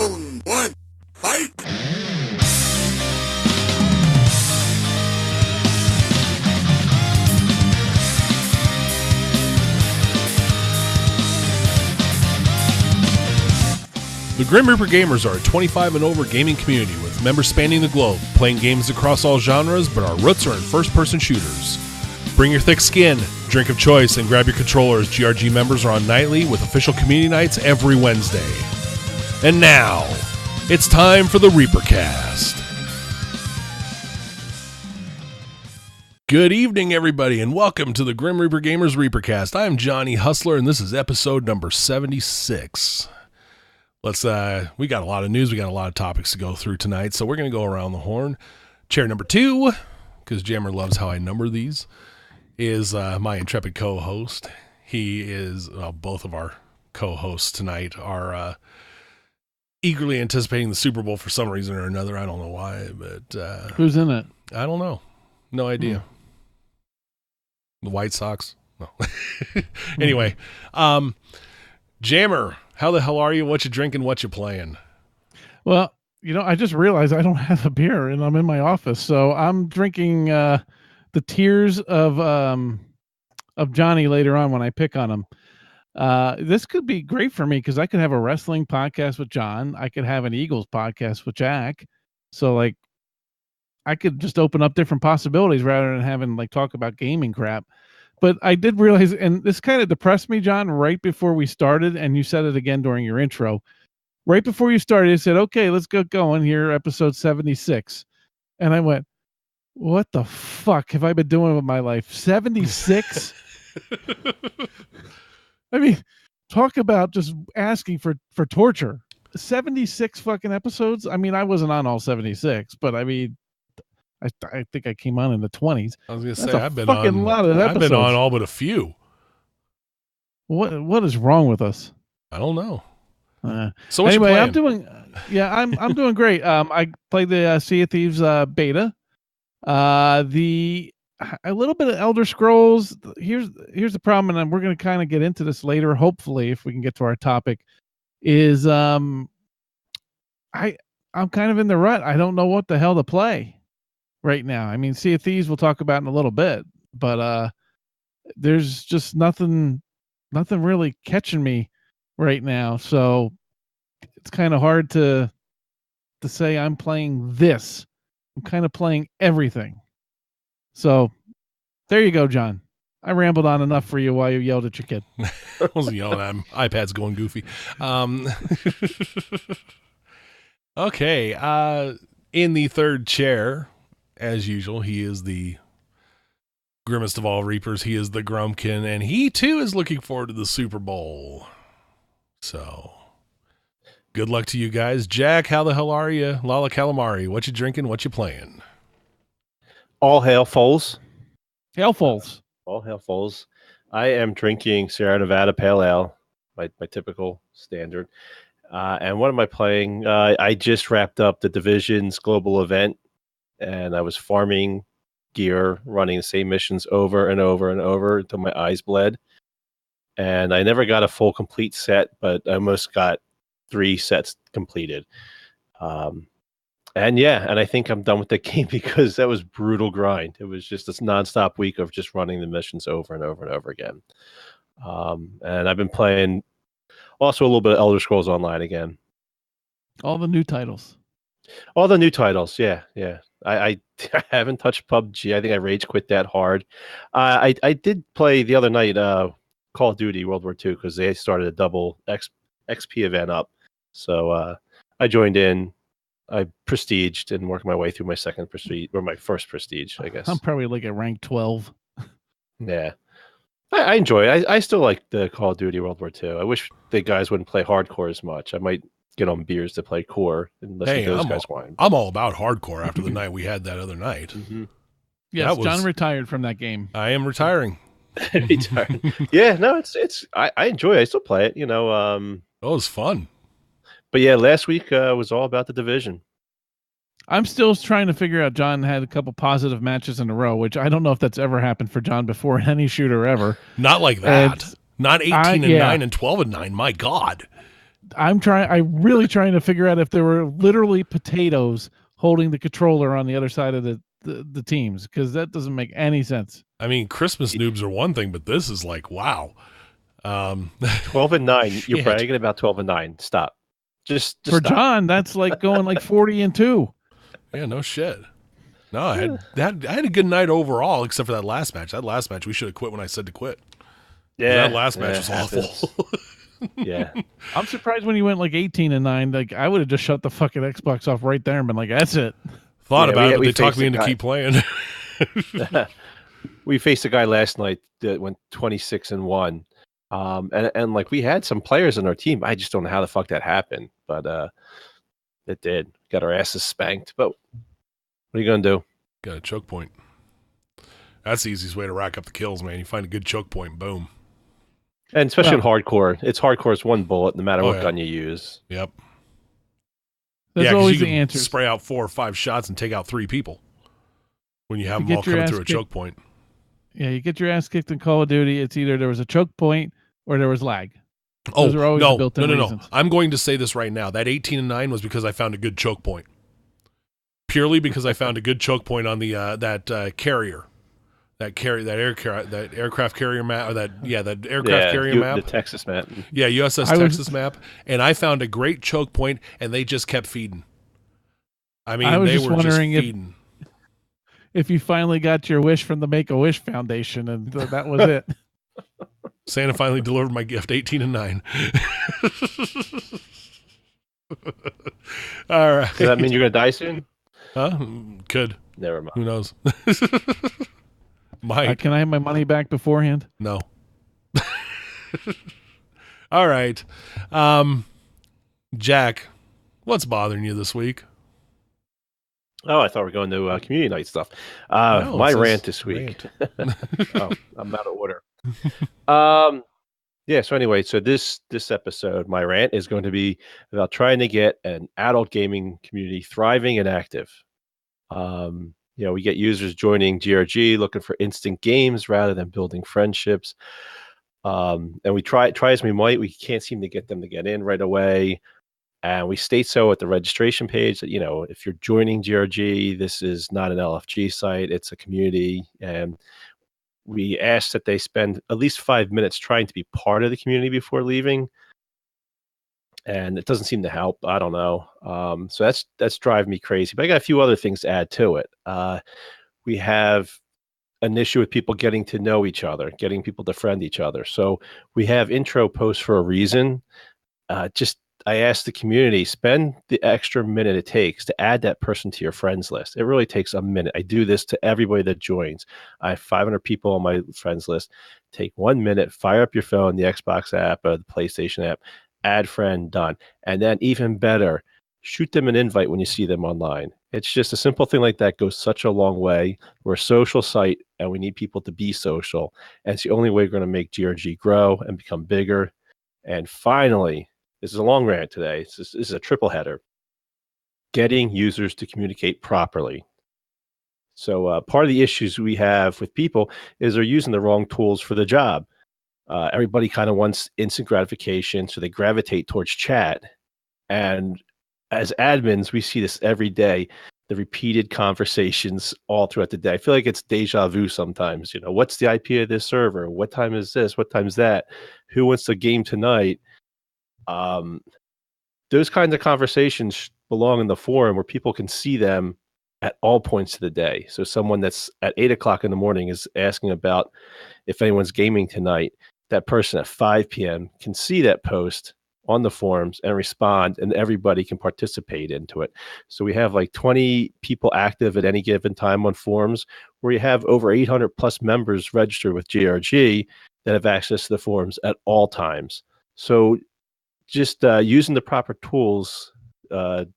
Round one, fight! The Grim Reaper Gamers are a 25 and over gaming community with members spanning the globe, playing games across all genres, but our roots are in first-person shooters. Bring your thick skin, drink of choice, and grab your controllers. GRG members are on nightly with official community nights every Wednesday. And now, it's time for the ReaperCast. Good evening, everybody, and welcome to the Grim Reaper Gamers ReaperCast. I'm Johnny Hustler, and this is episode number 76. We got a lot of news. We got a lot of topics to go through tonight, so we're going to go around the horn. Chair number 2, because Jammer loves how I number these, is my intrepid co-host. He is, both of our co-hosts tonight are eagerly anticipating the Super Bowl for some reason or another. I don't know why, but... Who's in it? I don't know. No idea. The White Sox? No. Anyway, Jammer, how the hell are you? What you drinking? What you playing? Well, I just realized I don't have a beer and I'm in my office. So I'm drinking the tears of Johnny later on when I pick on him. This could be great for me because I could have a wrestling podcast with John. I could have an Eagles podcast with Jack. So I could just open up different possibilities rather than having talk about gaming crap. But I did realize, and this kind of depressed me, John, right before we started, and you said it again during your intro. Right before you started, you said, okay, let's get going here, episode 76. And I went, what the fuck have I been doing with my life? 76? I mean, talk about just asking for torture. 76 fucking episodes? I mean, I wasn't on all 76, but I mean, I think I came on in the 20s. I was going to say, I've been on all but a few. What is wrong with us? I don't know. So anyway, I'm doing great. I played the Sea of Thieves beta. A little bit of Elder Scrolls. Here's the problem, and we're going to kind of get into this later. Hopefully, if we can get to our topic, is I'm kind of in the rut. I don't know what the hell to play right now. I mean, Sea of Thieves we'll talk about in a little bit, but there's just nothing really catching me right now. So it's kind of hard to say I'm playing this. I'm kind of playing everything. So there you go, John. I rambled on enough for you while you yelled at your kid. I wasn't yelling at him. iPad's going goofy. Okay. In the third chair, as usual, he is the grimmest of all Reapers. He is the Grumpkin, and he too is looking forward to the Super Bowl. So, good luck to you guys. Jack, how the hell are you? Lala Calamari, what you drinking? What you playing? All hail Foles. Hail Foles. All hail Foles. I am drinking Sierra Nevada Pale Ale, my typical standard. And what am I playing? I just wrapped up the Division's global event, and I was farming gear, running the same missions over and over and over until my eyes bled. And I never got a full complete set, but I almost got 3 sets completed. And I think I'm done with the game because that was brutal grind. It was just this nonstop week of just running the missions over and over and over again. And I've been playing also a little bit of Elder Scrolls Online again. All the new titles. Yeah. I haven't touched PUBG. I think I rage quit that hard. I did play the other night Call of Duty World War II because they started a double XP event up. So I joined in. I prestiged and worked my way through my second prestige, or my first prestige, I guess. I'm probably at rank 12. Yeah. I enjoy it. I still like the Call of Duty World War II. I wish the guys wouldn't play hardcore as much. I might get on beers to play core and listen to those guys whine. I'm all about hardcore after the night we had that other night. Mm-hmm. Yes, John retired from that game. I am retiring. Yeah, no, it's I enjoy it. I still play it, It was fun. But yeah, last week was all about the Division. I'm still trying to figure out. John had a couple positive matches in a row, which I don't know if that's ever happened for John before in any shooter ever. Not like that. Not 18 and 9 and 12 and 9. My God. I'm really trying to figure out if there were literally potatoes holding the controller on the other side of the teams, because that doesn't make any sense. I mean, Christmas noobs are one thing, but this is like, wow. 12-9. You're bragging about 12-9. Stop. Just for stop. John, that's like going like 40-2. Yeah, no shit. No, I had a good night overall, except for that last match. That last match, we should have quit when I said to quit. Yeah, that last match was awful. Yeah, I'm surprised when you went like 18-9. Like, I would have just shut the fucking Xbox off right there and been like, "That's it." Thought about it, but they talked me into keep playing. We faced a guy last night that went 26-1, and like we had some players on our team. I just don't know how the fuck that happened, but it did. Got our asses spanked. But what are you gonna do? Got a choke point. That's the easiest way to rack up the kills, man. You find a good choke point, boom. And especially in hardcore, it's one bullet, no matter what gun you use. Yep. That's always the answer. Spray out 4 or 5 shots and take out 3 people when you have them all coming through a choke point. Yeah, you get your ass kicked in Call of Duty. It's either there was a choke point or there was lag. Those are always built-in reasons. I'm going to say this right now. That 18-9 was because I found a good choke point. Purely because I found a good choke point on the that carrier. That aircraft carrier map, or that aircraft carrier map, the Texas map. Yeah, USS Texas map, and I found a great choke point, and they just kept feeding. I mean, they were just feeding. If you finally got your wish from the Make-A-Wish Foundation, and that was it. Santa finally delivered my gift, 18-9. All right. Does that mean you're gonna die soon? Huh? Could. Never mind. Who knows? Can I have my money back beforehand? No. All right. Jack, what's bothering you this week? Oh, I thought we were going to community night stuff. My rant this week. Oh, I'm out of order. Yeah, so anyway, this episode, my rant is going to be about trying to get an adult gaming community thriving and active. We get users joining GRG looking for instant games rather than building friendships. And we try as we might, we can't seem to get them to get in right away. And we state so at the registration page that, if you're joining GRG, this is not an LFG site, it's a community. And we ask that they spend at least 5 minutes trying to be part of the community before leaving. And it doesn't seem to help. I don't know. So that's driving me crazy. But I got a few other things to add to it. We have an issue with people getting to know each other, getting people to friend each other. So we have intro posts for a reason. I asked the community, spend the extra minute it takes to add that person to your friends list. It really takes a minute. I do this to everybody that joins. I have 500 people on my friends list. Take 1 minute, fire up your phone, the Xbox app, or the PlayStation app, add friend, done. And then even better, shoot them an invite when you see them online. It's just a simple thing like that goes such a long way. We're a social site and we need people to be social. And it's the only way we're going to make GRG grow and become bigger. And finally, this is a long rant today. This is a triple header. Getting users to communicate properly. So part of the issues we have with people is they're using the wrong tools for the job. Everybody kind of wants instant gratification, so they gravitate towards chat. And as admins, we see this every day, the repeated conversations all throughout the day. I feel like it's deja vu sometimes. What's the IP of this server? What time is this? What time is that? Who wants to game tonight? Those kinds of conversations belong in the forum where people can see them at all points of the day. So someone that's at 8 o'clock in the morning is asking about if anyone's gaming tonight. That person at 5 p.m. can see that post on the forums and respond, and everybody can participate into it. So we have like 20 people active at any given time on forums, where you have over 800 plus members registered with GRG that have access to the forums at all times. So just using the proper tools to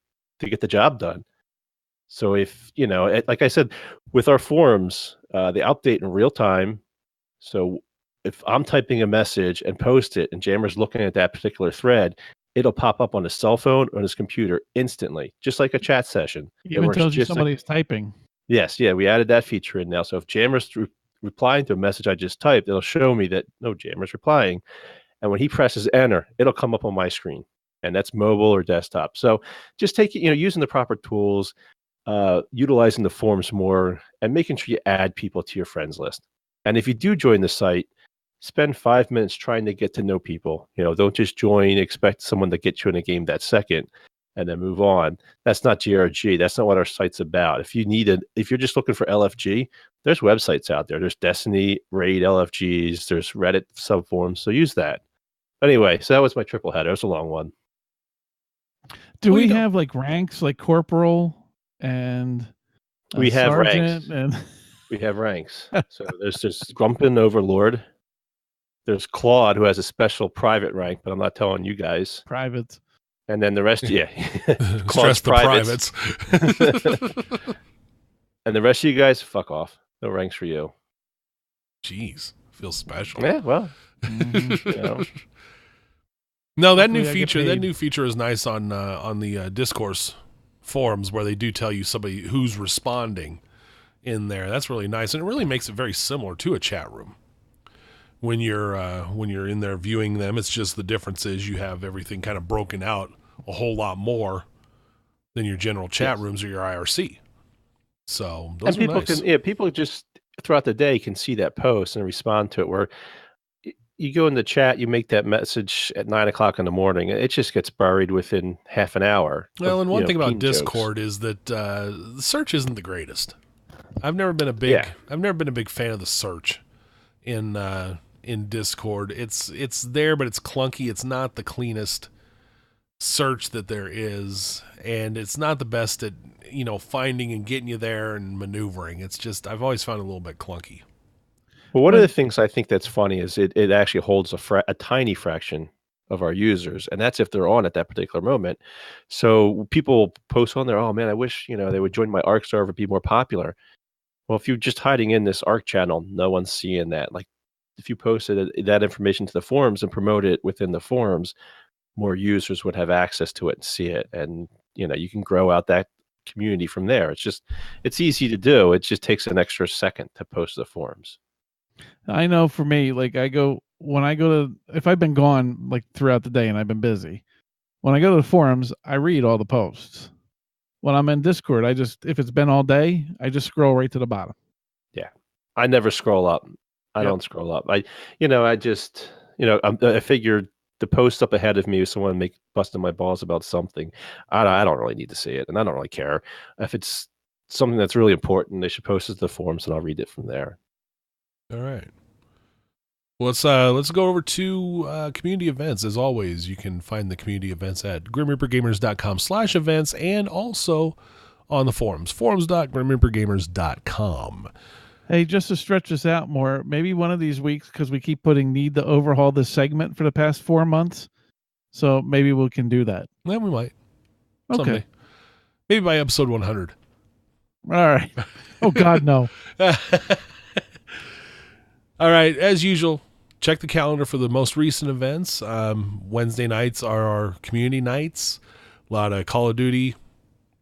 get the job done. So if, like I said, with our forums, they update in real time. So if I'm typing a message and post it and Jammer's looking at that particular thread, it'll pop up on his cell phone or on his computer instantly, just like a chat session. It even tells you somebody's typing. Yes, yeah, we added that feature in now. So if Jammer's replying to a message I just typed, it'll show me that, no, Jammer's replying. And when he presses enter, it'll come up on my screen. and that's mobile or desktop. So just using the proper tools, utilizing the forums more, and making sure you add people to your friends list. And if you do join the site, spend 5 minutes trying to get to know people. Don't just join, expect someone to get you in a game that second and then move on. That's not GRG. That's not what our site's about. If you're just looking for LFG, there's websites out there. There's Destiny, Raid LFGs, there's Reddit subforums. So use that. Anyway, so that was my triple header. It was a long one. Do we have like ranks like corporal and we have sergeant ranks. We have ranks. So there's just Grumpin Overlord. There's Claude, who has a special private rank, but I'm not telling you guys. Privates. And then the rest, yeah. Stress the privates. And the rest of you guys, fuck off. No ranks for you. Jeez, feels special. Yeah, well. No, that new feature is nice on the discourse forums, where they do tell you somebody who's responding in there. That's really nice, and it really makes it very similar to a chat room. When you're in there viewing them, it's just the difference is you have everything kind of broken out a whole lot more than your general chat rooms or your IRC. So those are nice. People just throughout the day can see that post and respond to it. Where you go in the chat, you make that message at 9:00 in the morning, it just gets buried within half an hour. Well, and one thing about Discord is that the search isn't the greatest. I've never been a big fan of the search in Discord. It's there, but it's clunky. It's not the cleanest search that there is, and it's not the best at finding and getting you there and maneuvering. It's just I've always found it a little bit clunky. Well, one of the things I think that's funny is it actually holds a tiny fraction of our users, and that's if they're on at that particular moment. So people post on there, oh man, I wish they would join my ARC server, be more popular. Well, if you're just hiding in this ARC channel, no one's seeing that. Like if you posted that information to the forums and promote it within the forums, more users would have access to it and see it, and you can grow out that community from there. It's easy to do. It just takes an extra second to post to the forums. I know for me, like if I've been gone like throughout the day and I've been busy, when I go to the forums, I read all the posts. When I'm in Discord, if it's been all day, I just scroll right to the bottom. Yeah. I never scroll up. I don't scroll up. I figured the post up ahead of me was someone busting my balls about something. I don't really need to see it, and I don't really care. If it's something that's really important, they should post it to the forums, and I'll read it from there. All right. Well, let's go over to community events. As always, you can find the community events at grimreapergamers.com/events and also on the forums, forums.grimreapergamers.com. Hey, just to stretch this out more, maybe one of these weeks, because we keep putting need to overhaul this segment for the past 4 months. So maybe we can do that. Yeah, we might. Okay. Someday. Maybe by episode 100. All right. Oh, God, no. All right, as usual, check the calendar for the most recent events. Wednesday nights are our community nights. A lot of Call of Duty,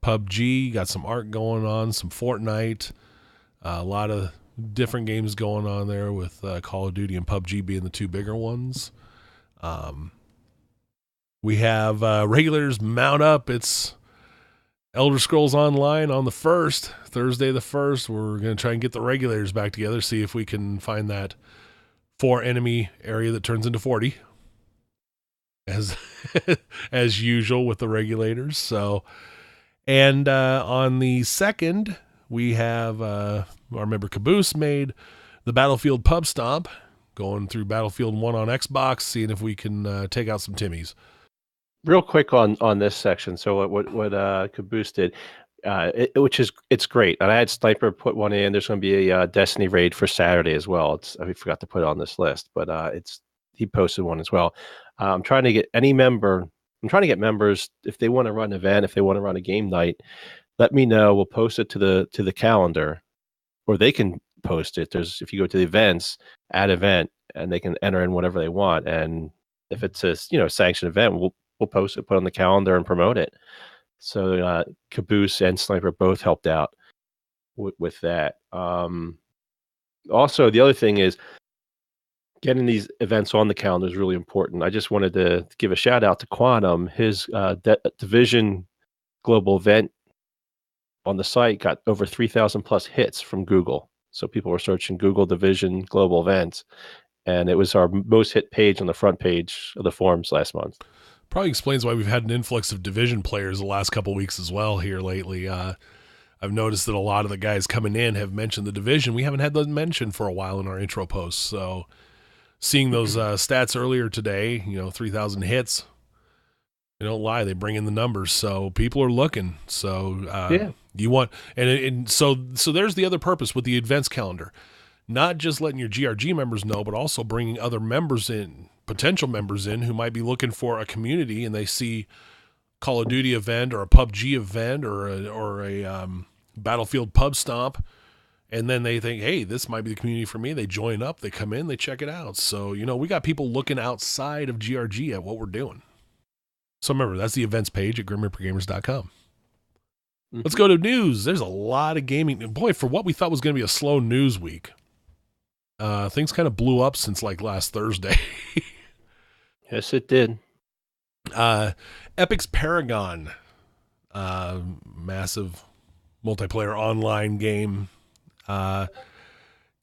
PUBG, got some ARC going on, some Fortnite, a lot of different games going on there with Call of Duty and PUBG being the two bigger ones. We have regulars mount up. It's Elder Scrolls Online on the 1st, Thursday the 1st. We're going to try and get the regulators back together, see if we can find that 4 enemy area that turns into 40, as as usual with the regulators. So, and on the 2nd, we have our member Caboose made the Battlefield Pub Stomp, going through Battlefield 1 on Xbox, seeing if we can take out some Timmies. Real quick on this section. So what Caboose did, it's great. And I had Sniper put one in. There's going to be a Destiny raid for Saturday as well. I forgot to put it on this list, but he posted one as well. I'm trying to get members if they want to run an event, if they want to run a game night. Let me know. We'll post it to the calendar, or they can post it. If you go to the events, add event, and they can enter in whatever they want. And if it's a sanctioned event, we'll post it, put it on the calendar, and promote it. So Caboose and Sniper both helped out with that. Also, the other thing is getting these events on the calendar is really important. I just wanted to give a shout out to Quantum. His Division global event on the site got over 3,000 plus hits from Google. So people were searching Google Division global events, and it was our most hit page on the front page of the forums last month. Probably explains why we've had an influx of Division players the last couple of weeks as well here lately. I've noticed that a lot of the guys coming in have mentioned the Division. We haven't had those mentioned for a while in our intro posts. So seeing those stats earlier today, 3,000 hits, they don't lie. They bring in the numbers. So people are looking. So you want, and so there's the other purpose with the events calendar. Not just letting your GRG members know, but also bringing other members in, potential members in, who might be looking for a community, and they see Call of Duty event or a PUBG event or a Battlefield pub stomp, and then they think, hey, this might be the community for me. They join up, they come in, they check it out. So, we got people looking outside of GRG at what we're doing. So remember, that's the events page at grimreapergamers.com. Mm-hmm. Let's go to news. There's a lot of gaming. Boy, for what we thought was going to be a slow news week, things kind of blew up since like last Thursday. Yes, it did. Epic's Paragon, massive multiplayer online game, kind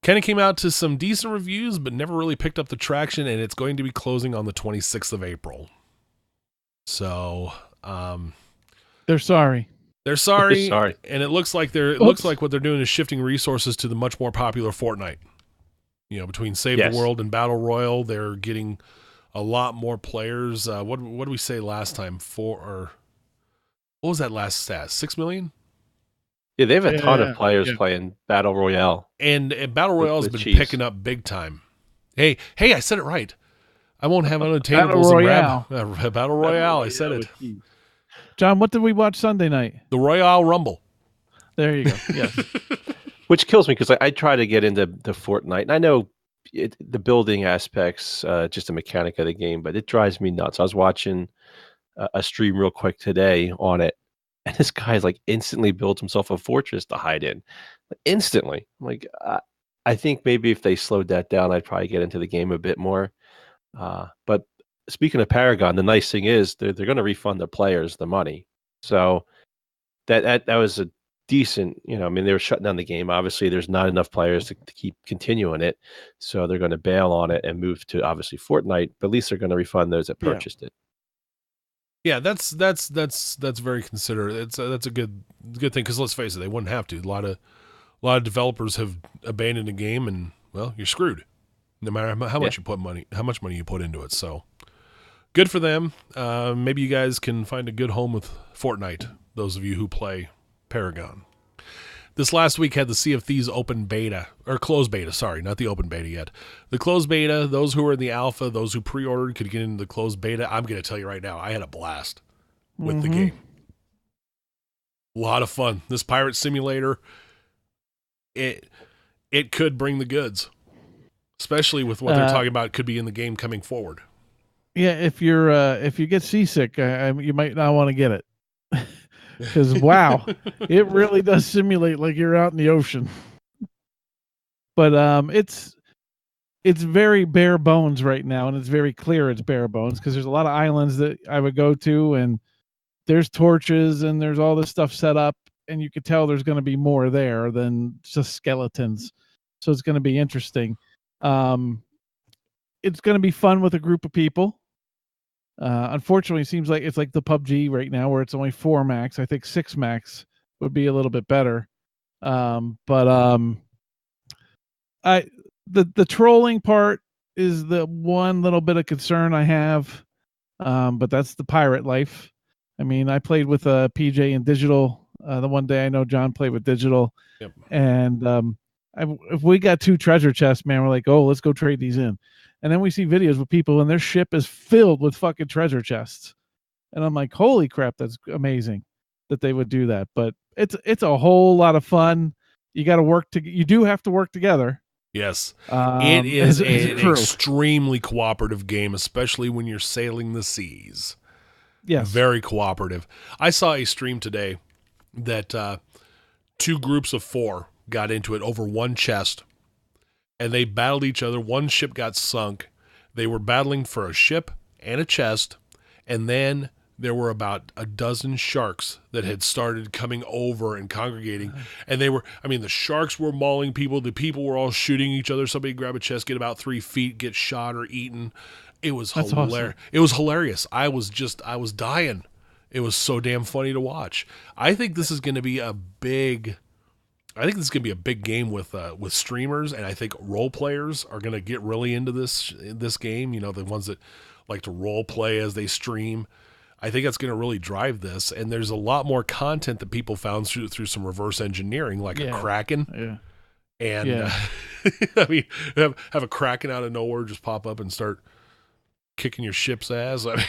of came out to some decent reviews, but never really picked up the traction, and it's going to be closing on the 26th of April. So, they're sorry. They're sorry, and it looks like looks like what they're doing is shifting resources to the much more popular Fortnite. Between Save the World and Battle Royale, they're getting a lot more players. What did we say last time? What was that last stat? 6 million? Yeah, they have a ton of players playing Battle Royale. And Battle Royale has been picking up big time. Hey, I said it right. I won't have unattainables and Battle Royale. I said it. John, what did we watch Sunday night? The Royale Rumble. There you go. Yes. Which kills me because I try to get into the Fortnite, and I know the building aspects, just a mechanic of the game, but it drives me nuts. I was watching a stream real quick today on it, and this guy's like instantly built himself a fortress to hide in. Instantly. Like, I think maybe if they slowed that down, I'd probably get into the game a bit more. But speaking of Paragon, the nice thing is they're going to refund the players the money. So that was a decent, they were shutting down the game. Obviously, there's not enough players to keep continuing it. So they're going to bail on it and move to obviously Fortnite, but at least they're going to refund those that purchased it. Yeah, that's very considerate. That's a good thing, because let's face it, they wouldn't have to. A lot of developers have abandoned the game, and well, you're screwed. No matter how much money you put into it. So good for them. Maybe you guys can find a good home with Fortnite, those of you who play Paragon. This last week had the Sea of Thieves open beta, or closed beta, sorry, not the open beta yet. The closed beta, those who were in the alpha, those who pre-ordered could get into the closed beta. I'm going to tell you right now, I had a blast with the game. A lot of fun. This pirate simulator, it could bring the goods, especially with what they're talking about could be in the game coming forward. Yeah, if you get seasick, you might not want to get it. Because wow, it really does simulate like you're out in the ocean. But it's very bare bones right now, and it's very clear it's bare bones because there's a lot of islands that I would go to, and there's torches and there's all this stuff set up, and you could tell there's going to be more there than just skeletons. So it's going to be interesting. It's going to be fun with a group of people. Unfortunately, it seems like it's like the PUBG right now, where it's only 4 max. I think 6 max would be a little bit better. The trolling part is the one little bit of concern I have. But that's the pirate life. I mean, I played with PJ in digital. The one day I know John played with digital, and if we got 2 treasure chests, man, we're like, oh, let's go trade these in. And then we see videos with people and their ship is filled with fucking treasure chests. And I'm like, holy crap, that's amazing that they would do that. But it's a whole lot of fun. You got to you do have to work together. Yes. It is an extremely cooperative game, especially when you're sailing the seas. Yes. Very cooperative. I saw a stream today that 2 groups of 4 got into it over one chest. and they battled each other. One ship got sunk. They were battling for a ship and a chest, and then there were about a dozen sharks that had started coming over and congregating. And the sharks were mauling people. The people were all shooting each other. Somebody grab a chest, get about 3 feet, get shot or eaten. It was hilarious. Awesome. It was hilarious. I was dying. It was so damn funny to watch. I think this is going to be a big game with streamers, and I think role players are going to get really into this game. You know, the ones that like to role play as they stream. I think that's going to really drive this, and there's a lot more content that people found through some reverse engineering, like a Kraken. Yeah. And I mean, have a Kraken out of nowhere just pop up and start kicking your ship's ass. I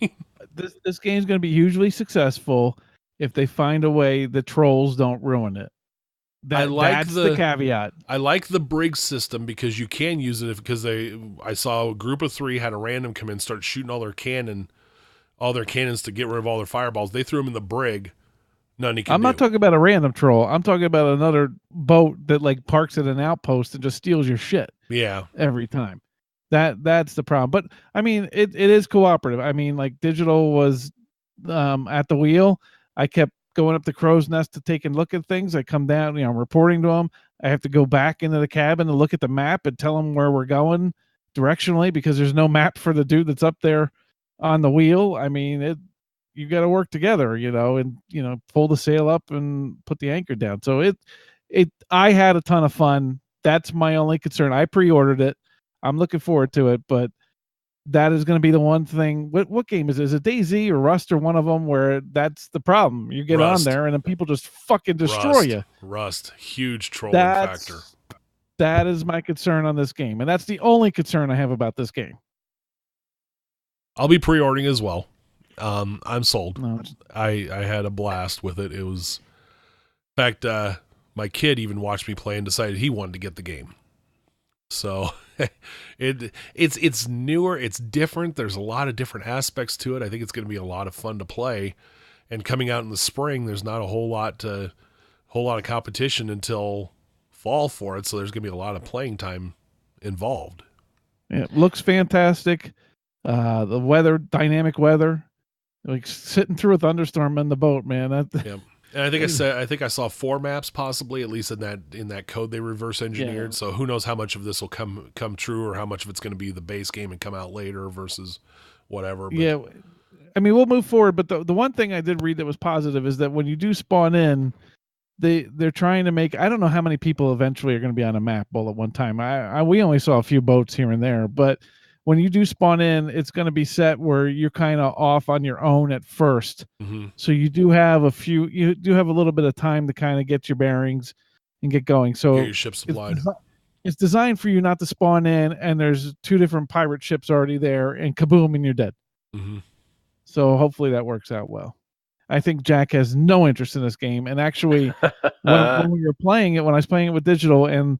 mean, this game's going to be hugely successful if they find a way the trolls don't ruin it. That's the caveat. I like the brig system because you can use it I saw a group of 3 had a random come in, start shooting all their cannons to get rid of all their fireballs. They threw them in the brig. I'm not talking about a random troll. I'm talking about another boat that like parks at an outpost and just steals your shit. Yeah. Every time. That's the problem. But I mean, it is cooperative. I mean, like Digital was at the wheel. I kept going up the crow's nest to take a look at things. I come down, I'm reporting to them. I have to go back into the cabin to look at the map and tell them where we're going directionally because there's no map for the dude that's up there on the wheel. I mean, you got to work together, and pull the sail up and put the anchor down. So I had a ton of fun. That's my only concern. I pre-ordered it. I'm looking forward to it, but that is going to be the one thing. What game is it? Is it DayZ or Rust or one of them where that's the problem? You get Rust. On there and then people just fucking destroy you. Rust, huge trolling factor. That is my concern on this game, and that's the only concern I have about this game. I'll be pre-ordering as well. I'm sold. No. I had a blast with it. It was, in fact, my kid even watched me play and decided he wanted to get the game. So it's newer, it's different. There's a lot of different aspects to it. I think it's going to be a lot of fun to play. And coming out in the spring, there's not a whole lot of competition until fall for it. So there's going to be a lot of playing time involved. Yeah, it looks fantastic. The weather, dynamic weather, like sitting through a thunderstorm in the boat, man. Yep. And I think I saw 4 maps possibly, at least in that code they reverse engineered. Yeah. So who knows how much of this will come true or how much of it's going to be the base game and come out later versus whatever. But. Yeah, I mean we'll move forward. But the one thing I did read that was positive is that when you do spawn in, they're trying to make. I don't know how many people eventually are going to be on a map all at one time. We only saw a few boats here and there, but when you do spawn in, it's going to be set where you're kind of off on your own at first. Mm-hmm. So you do have a little bit of time to kind of get your bearings and get going. So get your ship supplied. It's designed for you not to spawn in and there's 2 different pirate ships already there and kaboom and you're dead. Mm-hmm. So hopefully that works out well. I think Jack has no interest in this game. And actually when we were playing it, when I was playing it with Digital and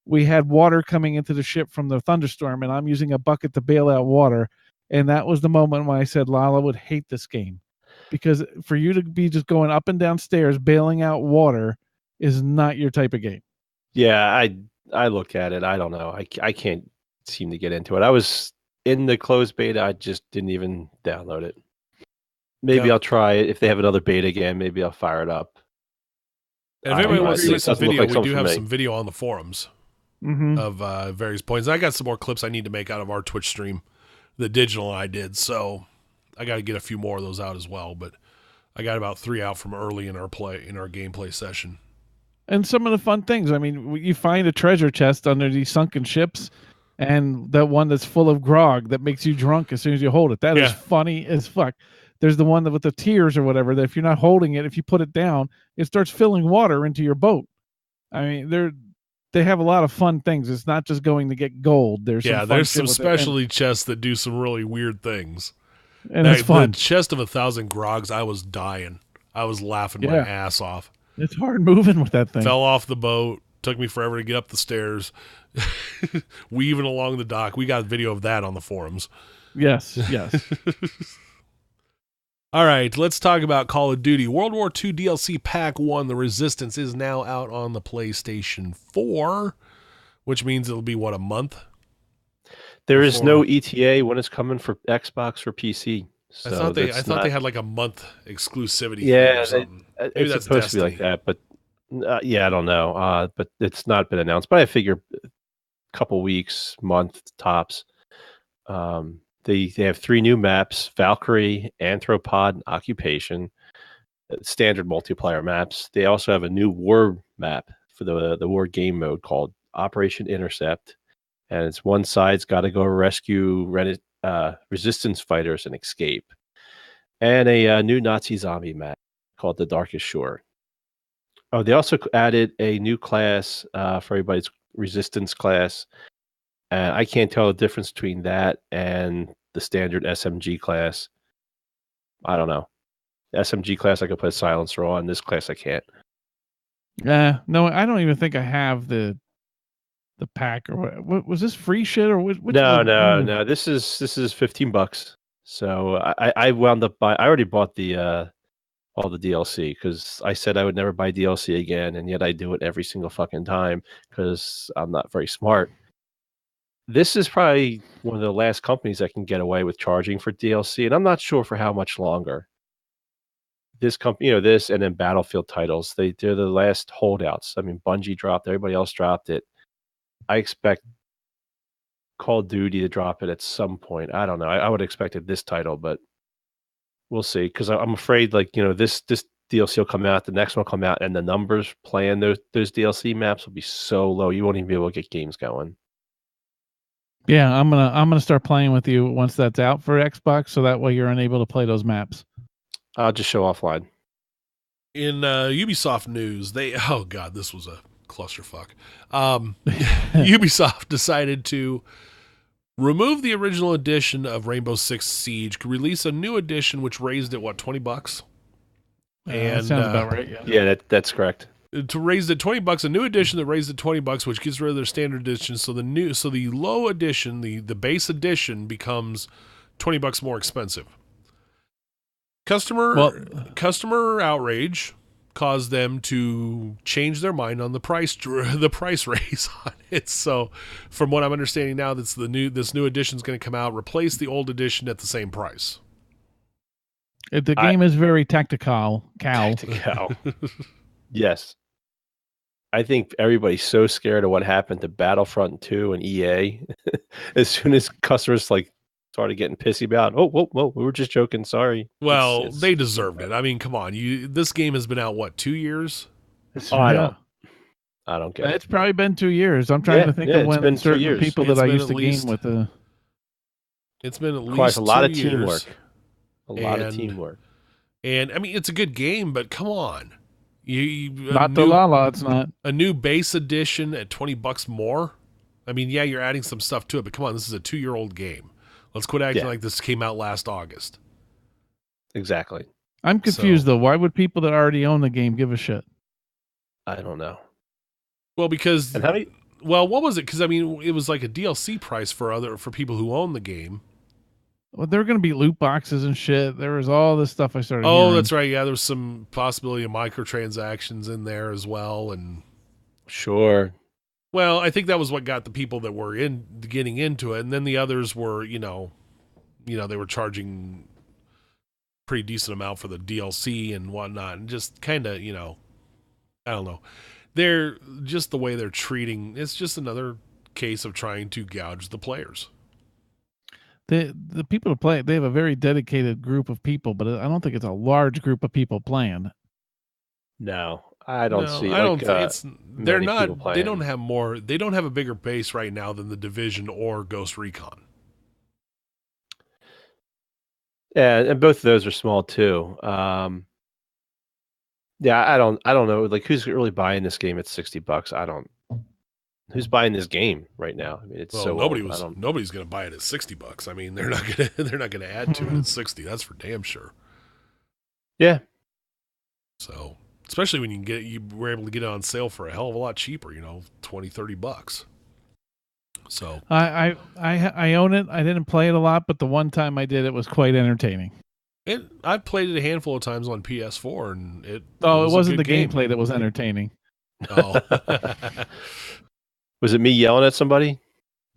we had water coming into the ship from the thunderstorm, and I'm using a bucket to bail out water. And that was the moment when I said Lala would hate this game. Because for you to be just going up and down stairs, bailing out water is not your type of game. Yeah, I look at it. I don't know. I can't seem to get into it. I was in the closed beta. I just didn't even download it. Maybe I'll try it. If they have another beta again, maybe I'll fire it up. And if anybody wants to see some video, we do have some video on the forums. Mm-hmm. Of various points. I got some more clips I need to make out of our Twitch stream, the Digital and I did, so I got to get a few more of those out as well, but I got about 3 out from early in our gameplay session. And some of the fun things, I mean, you find a treasure chest under these sunken ships, and that one that's full of grog that makes you drunk as soon as you hold it. That is funny as fuck. There's the one with the tears or whatever, that if you're not holding it, if you put it down, it starts filling water into your boat. I mean, they have a lot of fun things. It's not just going to get gold. There's some specialty chests that do some really weird things. And it's fun. The chest of 1,000 grogs, I was dying. I was laughing my ass off. It's hard moving with that thing. Fell off the boat. Took me forever to get up the stairs. Weaving along the dock. We got video of that on the forums. Yes. All right, let's talk about Call of Duty. World War II DLC Pack 1, The Resistance, is now out on the PlayStation 4. which means it'll be what, a month? There is no ETA when it's coming for Xbox or PC. So I thought they had like a month exclusivity. Yeah, or something. Maybe it's that's supposed Destiny. to be like that, but yeah, I don't know. But it's not been announced. But I figure a couple weeks, month tops. They have 3 new maps: Valkyrie, Anthropod, and Occupation. Standard multiplayer maps. They also have a new war map for the war game mode called Operation Intercept, and it's one side's got to go rescue resistance fighters and escape, and a new Nazi zombie map called The Darkest Shore. Oh, they also added a new class for everybody's resistance class. I can't tell the difference between that and the standard SMG class. I don't know. SMG class I could put silencer on. This class I can't. No, I don't even think I have the pack or what was this free shit or which No. This is $15. So I wound up I already bought the all the DLC because I said I would never buy DLC again, and yet I do it every single fucking time because I'm not very smart. This is probably one of the last companies that can get away with charging for DLC, and I'm not sure for how much longer. This company, this and then Battlefield titles, they're the last holdouts. I mean, Bungie dropped, everybody else dropped it. I expect Call of Duty to drop it at some point. I don't know. I would expect it this title, but we'll see. Because I'm afraid, this DLC will come out, the next one will come out, and the numbers playing those DLC maps will be so low, you won't even be able to get games going. Yeah, I'm gonna start playing with you once that's out for Xbox, so that way you're unable to play those maps. I'll just show offline. In Ubisoft news, this was a clusterfuck. Ubisoft decided to remove the original edition of Rainbow Six Siege, release a new edition which raised it $20. And that sounds about right. Yeah, that's correct. To raise it $20, a new edition that raised it $20, which gets rid of their standard edition. So the low edition, the base edition, becomes $20 more expensive. Customer outrage caused them to change their mind on the price raise on it. So, from what I'm understanding now, this new edition is going to come out, replace the old edition at the same price. The game is very tactical. Yes. I think everybody's so scared of what happened to Battlefront 2 and EA. As soon as customers started getting pissy about, whoa, we were just joking, sorry. Well, they deserved it. I mean, come on. This game has been out, 2 years? I don't get it. It's probably been 2 years. I'm trying to think of when certain people that I used to game with. It's been at least quite a lot of teamwork. A lot of teamwork. And I mean, it's a good game, but come on. Lala, it's not. A new base edition at $20 more? I mean, yeah, you're adding some stuff to it, but come on, this is a 2-year-old game. Let's quit acting like this came out last August. Exactly. I'm confused, though. Why would people that already own the game give a shit? I don't know. Well, because... what was it? Because, I mean, it was like a DLC price for people who own the game. Well, there were going to be loot boxes and shit. There was all this stuff I started hearing. That's right. Yeah, there was some possibility of microtransactions in there as well. And sure. Well, I think that was what got the people that were getting into it. And then the others were, they were charging pretty decent amount for the DLC and whatnot. And just kind of, I don't know. They're just the way they're treating. It's just another case of trying to gouge the players. The people to play, they have a very dedicated group of people, but I don't think it's a large group of people playing. No, I don't see. I don't think they're not. They don't have more. They don't have a bigger base right now than the Division or Ghost Recon. Yeah, and both of those are small too. Yeah, I don't know. Who's really buying this game at $60? I don't. Who's buying this game right now? I mean, it's nobody's going to buy it at $60. I mean, they're not going to add to it at 60. That's for damn sure. Yeah. So, especially when you were able to get it on sale for a hell of a lot cheaper, $20-$30. So I own it. I didn't play it a lot, but the one time I did, it was quite entertaining. I've played it a handful of times on PS4, and it wasn't the gameplay that was entertaining. Oh. Was it me yelling at somebody?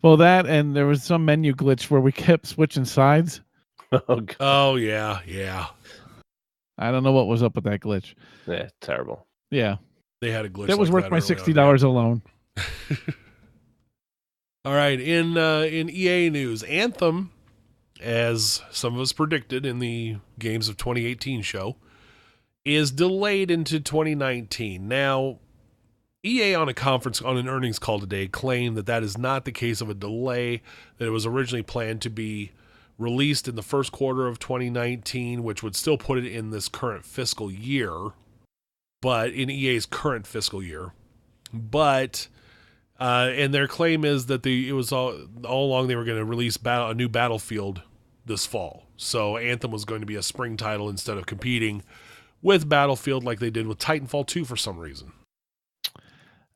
Well, that, and there was some menu glitch where we kept switching sides. Oh, God. Oh, yeah. I don't know what was up with that glitch. Yeah, terrible. Yeah. They had a glitch. That was like worth my early $60 alone. All right, in EA news, Anthem, as some of us predicted in the Games of 2018 show, is delayed into 2019. Now, EA on an earnings call today claimed that is not the case of a delay, that it was originally planned to be released in the first quarter of 2019, which would still put it in this current fiscal year, but in EA's current fiscal year. But and their claim is that it was all along they were going to release a new Battlefield this fall. So Anthem was going to be a spring title instead of competing with Battlefield like they did with Titanfall 2 for some reason.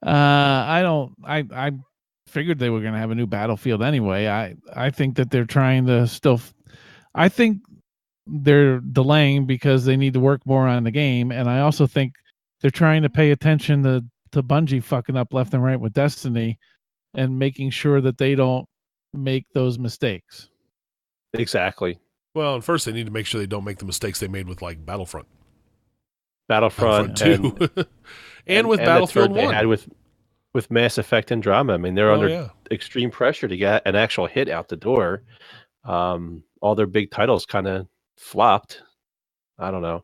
I figured they were going to have a new Battlefield anyway. I think that they're trying to still. I think they're delaying because they need to work more on the game, and I also think they're trying to pay attention to Bungie fucking up left and right with Destiny, and making sure that they don't make those mistakes. Exactly. Well, and first they need to make sure they don't make the mistakes they made with like Battlefront 2 and with Battlefield 1. They had with Mass Effect and Drama. I mean, they're under extreme pressure to get an actual hit out the door. All their big titles kind of flopped. I don't know.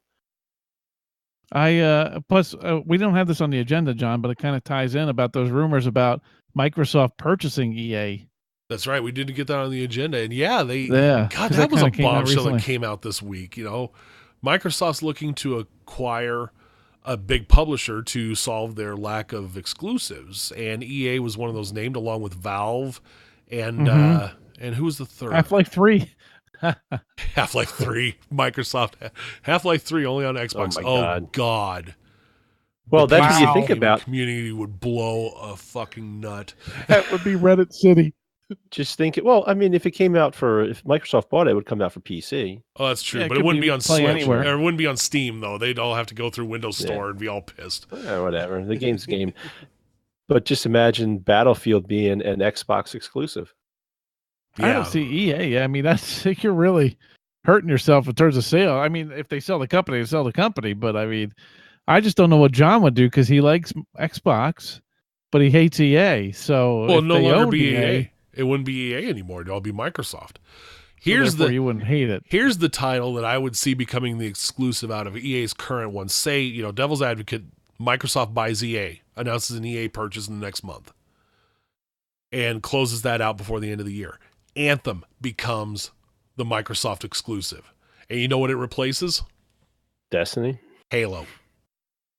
Plus we don't have this on the agenda, John, but it kind of ties in about those rumors about Microsoft purchasing EA. That's right. We didn't get that on the agenda. And God, that was a bombshell that came out this week. Microsoft's looking to acquire a big publisher to solve their lack of exclusives, and EA was one of those named, along with Valve and who was the third? Half-Life 3. Half-Life 3. Microsoft. Half-Life 3 only on Xbox. Oh, God. Well, that's what you think about. The community would blow a fucking nut. That would be Reddit City. Just think it. Well, I mean, if Microsoft bought it, it would come out for PC. Oh, that's true, but it wouldn't be on Switch anywhere. Or it wouldn't be on Steam though. They'd all have to go through Windows Store and be all pissed. Whatever. The game's game. But just imagine Battlefield being an Xbox exclusive. Yeah. I don't see EA. I mean, you're really hurting yourself in terms of sale. I mean, if they sell the company, they sell the company. But I mean, I just don't know what John would do because he likes Xbox, but he hates EA. So well, no longer be EA. It wouldn't be EA anymore. It'd all be Microsoft. You wouldn't hate it. Here's the title that I would see becoming the exclusive out of EA's current one. Say, Devil's Advocate, Microsoft buys EA, announces an EA purchase in the next month, and closes that out before the end of the year. Anthem becomes the Microsoft exclusive. And you know what it replaces? Destiny? Halo.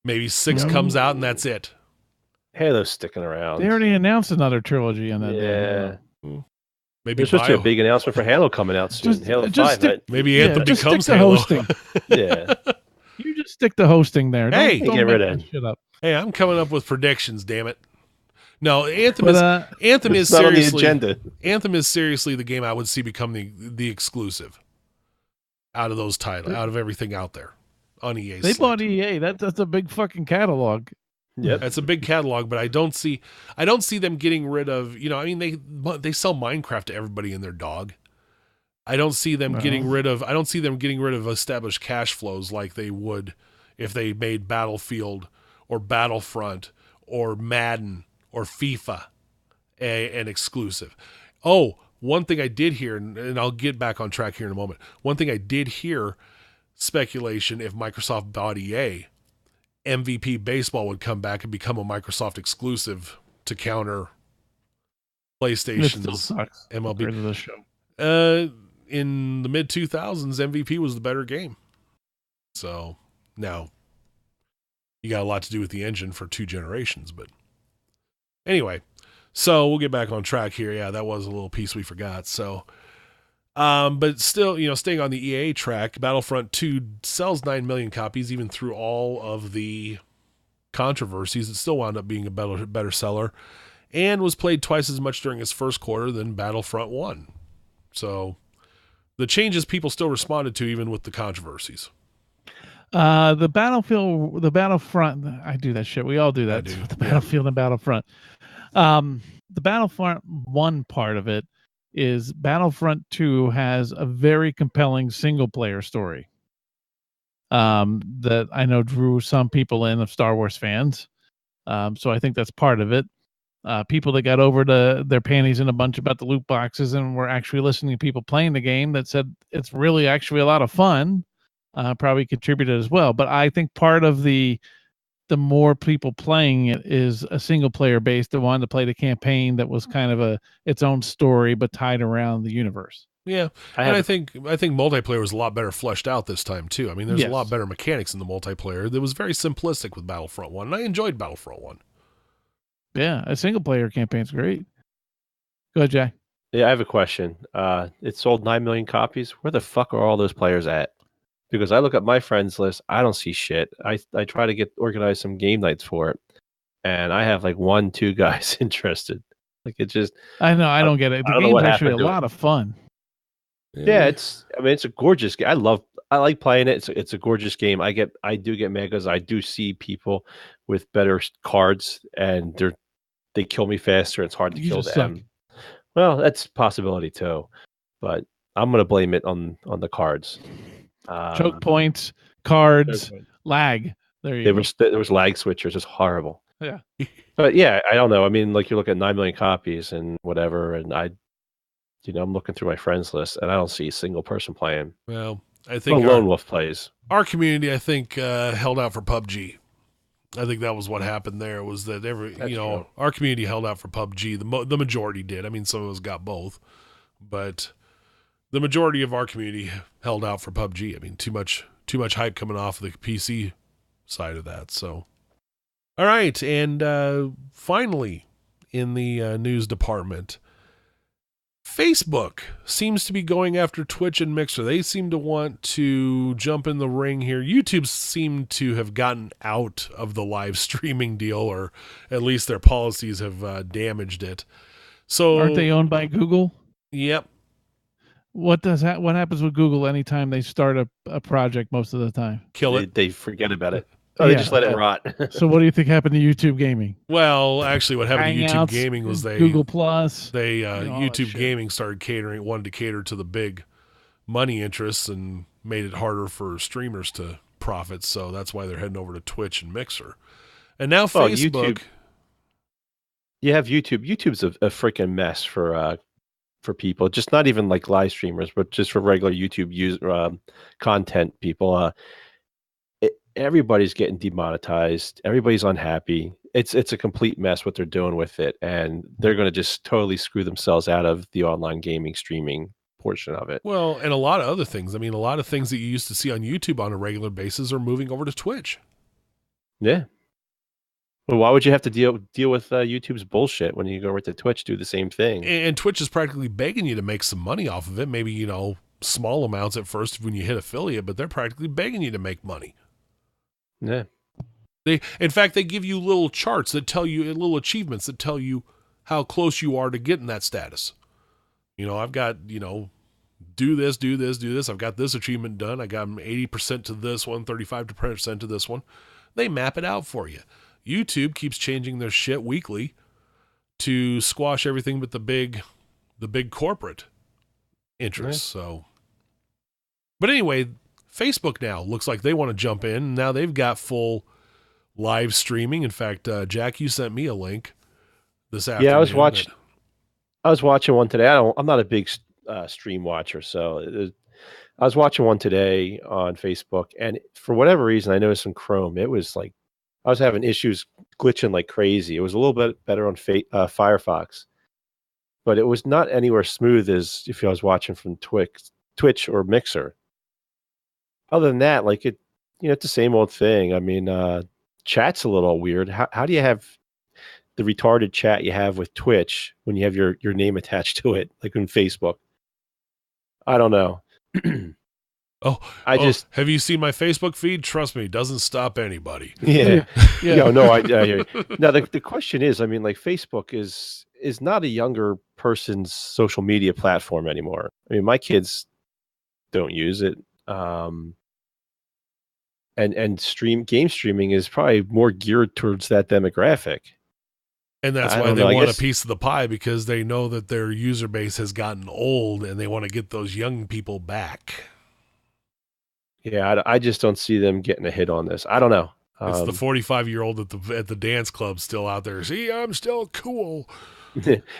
Maybe 6 comes out and that's it. Halo's sticking around. They already announced another trilogy on that. Yeah. Maybe there's supposed to be a big announcement for Halo coming out soon. Halo 5. Maybe Anthem becomes Halo. Hosting. Yeah. You just stick to hosting there. Hey, don't get rid of shit up. Hey, I'm coming up with predictions, damn it. No, Anthem is not seriously on the agenda. Anthem is seriously the game I would see become the exclusive out of those titles, out of everything out there on EA. They bought EA. That's a big fucking catalog. Yeah, that's a big catalog, but I don't see them getting rid of. They sell Minecraft to everybody and their dog. I don't see them getting rid of. I don't see them getting rid of established cash flows like they would if they made Battlefield or Battlefront or Madden or FIFA an exclusive. Oh, one thing I did hear, and I'll get back on track here in a moment. One thing I did hear, speculation, if Microsoft bought EA, MVP Baseball would come back and become a Microsoft exclusive to counter PlayStation's MLB. The show. In the mid 2000s, MVP was the better game. So now you got a lot to do with the engine for 2 generations, but anyway, so we'll get back on track here. Yeah, that was a little piece we forgot. So, but still, staying on the EA track, Battlefront 2 sells 9 million copies, even through all of the controversies. It still wound up being a better seller and was played twice as much during its first quarter than Battlefront 1. So the changes people still responded to, even with the controversies. The Battlefront, I do that shit. We all do that. The Battlefield and Battlefront. the Battlefront 1 part of it is Battlefront 2 has a very compelling single player story. That I know drew some people in of Star Wars fans. So I think that's part of it. People that got over their panties in a bunch about the loot boxes and were actually listening to people playing the game that said it's really actually a lot of fun, probably contributed as well. But I think part of the more people playing it is a single player base that wanted to play the campaign that was kind of its own story but tied around the universe. Yeah, I think multiplayer was a lot better fleshed out this time too. I mean, there's a lot better mechanics in the multiplayer. That was very simplistic with Battlefront 1, and I enjoyed Battlefront 1. Yeah, a single player campaign's great. Go ahead, Jack. Yeah, I have a question. It sold 9 million copies. Where the fuck are all those players at? Because I look at my friends list, I don't see shit. I try to organize some game nights for it, and I have like 1-2 guys interested. Like it just. I know, I don't get it. The game's actually a lot of fun. Yeah, it's a gorgeous game. I like playing it. It's a gorgeous game. I do get megas. I do see people with better cards, and they kill me faster. It's hard to kill them. Suck. Well, that's a possibility too, but I'm gonna blame it on the cards. Choke points, cards, lag. There was lag switchers. It's horrible. Yeah, but yeah, I don't know. I mean, like you look at 9 million copies and whatever, and I'm looking through my friends list, and I don't see a single person playing. Well, I think Lone Wolf plays. Our community, I think, held out for PUBG. I think that was what happened there. Was that our community held out for PUBG. The majority did. I mean, some of us got both, but the majority of our community held out for PUBG. I mean, too much hype coming off the PC side of that. So, all right, and finally, in the news department. Facebook seems to be going after Twitch and Mixer. They seem to want to jump in the ring here. YouTube seemed to have gotten out of the live streaming deal, or at least their policies have damaged it. So, aren't they owned by Google? Yep. What happens with Google anytime they start a project most of the time? Kill it. They forget about it. Oh, they just let it rot. So what do you think happened to YouTube Gaming? Well, actually, what happened to YouTube Gaming was Google Plus. YouTube Gaming wanted to cater to the big money interests and made it harder for streamers to profit. So that's why they're heading over to Twitch and Mixer. And now Facebook. YouTube, you have YouTube. YouTube's a freaking mess for people. Just not even like live streamers, but just for regular YouTube content people. Everybody's getting demonetized. Everybody's unhappy. It's a complete mess what they're doing with it, and they're going to just totally screw themselves out of the online gaming streaming portion of it. Well, and a lot of other things. I mean, a lot of things that you used to see on YouTube on a regular basis are moving over to Twitch. Yeah. Well, why would you have to deal with YouTube's bullshit when you go right to Twitch, do the same thing? And Twitch is practically begging you to make some money off of it. Maybe, small amounts at first when you hit affiliate, but they're practically begging you to make money. Yeah. In fact, they give you little charts that tell you, little achievements that tell you how close you are to getting that status. I've got, do this. I've got this achievement done. I got 80% to this one, 35% to this one. They map it out for you. YouTube keeps changing their shit weekly to squash everything but the big corporate interests. Right. So, but anyway, Facebook now looks like they want to jump in. Now they've got full live streaming. In fact, Jack, you sent me a link this afternoon. Yeah, I was watching one today. I'm not a big stream watcher, so I was watching one today on Facebook, and for whatever reason, I noticed in Chrome, it was like I was having issues glitching like crazy. It was a little bit better on Firefox, but it was not anywhere smooth as if I was watching from Twitch or Mixer. Other than that, like it's the same old thing. I mean, chat's a little weird. How do you have the retarded chat you have with Twitch when you have your name attached to it, like on Facebook? I don't know. Have you seen my Facebook feed? Trust me, it doesn't stop anybody. Yeah. No, I hear you. Now the question is, I mean, like Facebook is not a younger person's social media platform anymore. I mean, my kids don't use it. And game streaming is probably more geared towards that demographic. And that's why they want a piece of the pie, because they know that their user base has gotten old and they want to get those young people back. Yeah, I just don't see them getting a hit on this. I don't know. It's the 45-year-old at the dance club still out there. See, I'm still cool.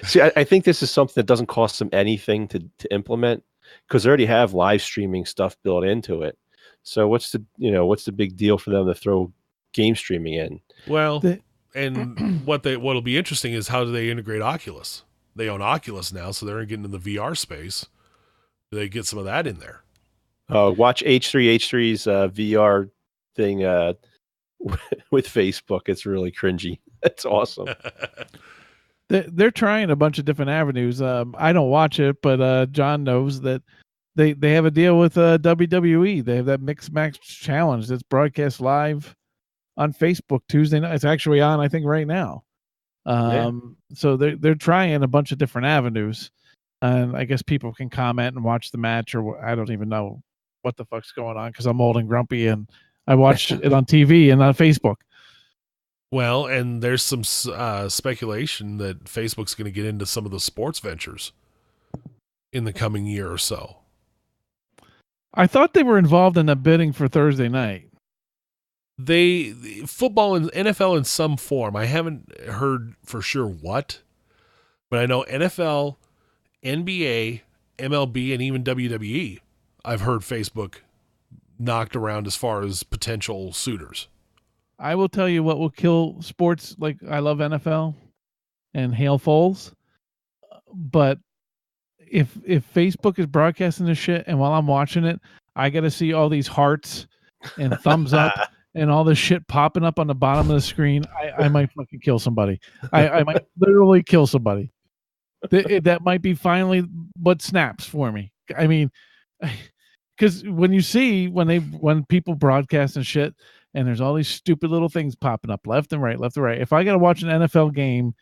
See, I think this is something that doesn't cost them anything to implement, because they already have live streaming stuff built into it. So what's the big deal for them to throw game streaming in? Well, and what'll be interesting is how do they integrate Oculus? They own Oculus now, so they're getting in the VR space. Do they get some of that in there? Watch H3's VR thing with Facebook. It's really cringy. It's awesome. They're trying a bunch of different avenues. I don't watch it, but John knows that they have a deal with WWE. They have that Mixed Match Challenge that's broadcast live on Facebook Tuesday night. It's actually on, I think, right now. So they're trying a bunch of different avenues, and I guess people can comment and watch the match, or I don't even know what the fuck's going on because I'm old and grumpy and I watch it on TV and on Facebook. Well, and there's some speculation that Facebook's going to get into some of the sports ventures in the coming year or so. I thought they were involved in a bidding for Thursday night. Football and NFL in some form. I haven't heard for sure what, but I know NFL, NBA, MLB, and even WWE, I've heard Facebook knocked around as far as potential suitors. I will tell you what will kill sports. Like, I love NFL and Hail Foles, but if Facebook is broadcasting this shit and while I'm watching it, I got to see all these hearts and thumbs up and all this shit popping up on the bottom of the screen, I might fucking kill somebody. I might literally kill somebody. That might be finally what snaps for me. I mean, because when you see when people broadcast and shit, and there's all these stupid little things popping up left and right. If I got to watch an NFL game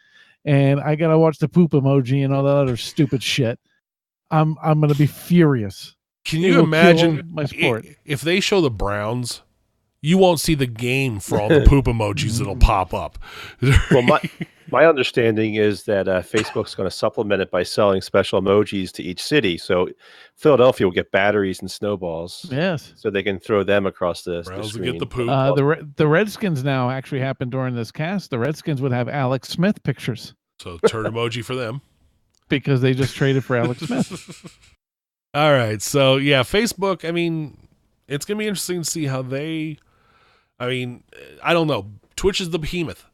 and I got to watch the poop emoji and all that other stupid shit, I'm going to be furious. Can you imagine my sport? If they show the Browns, you won't see the game for all the poop emojis that'll pop up. Well, my understanding is that Facebook's going to supplement it by selling special emojis to each city. So Philadelphia will get batteries and snowballs. Yes. So they can throw them across the Browns screen. Will get the poop. The Redskins now actually happened during this cast. The Redskins would have Alex Smith pictures. So turd emoji for them. Because they just traded for Alex Smith. All right. So, yeah, Facebook, I mean, it's going to be interesting to see how I don't know. Twitch is the behemoth.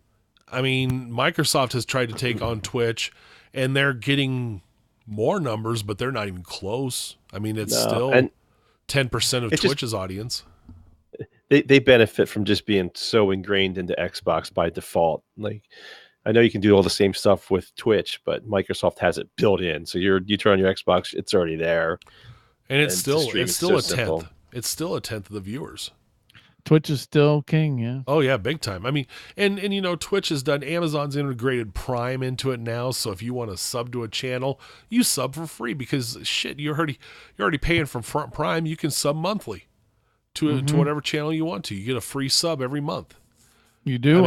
I mean, Microsoft has tried to take on Twitch, and they're getting more numbers, but they're not even close. I mean, it's still 10% of Twitch's audience. They benefit from just being so ingrained into Xbox by default. Like, I know you can do all the same stuff with Twitch, but Microsoft has it built in. So you turn on your Xbox, it's already there. And it's still a tenth. It's still a tenth of the viewers. Twitch is still king, yeah. Oh yeah, big time. I mean, and you know, Twitch has done, Amazon's integrated Prime into it now, so if you want to sub to a channel, you sub for free because shit, you're already paying for Prime. You can sub monthly to whatever channel you want to. You get a free sub every month. You do?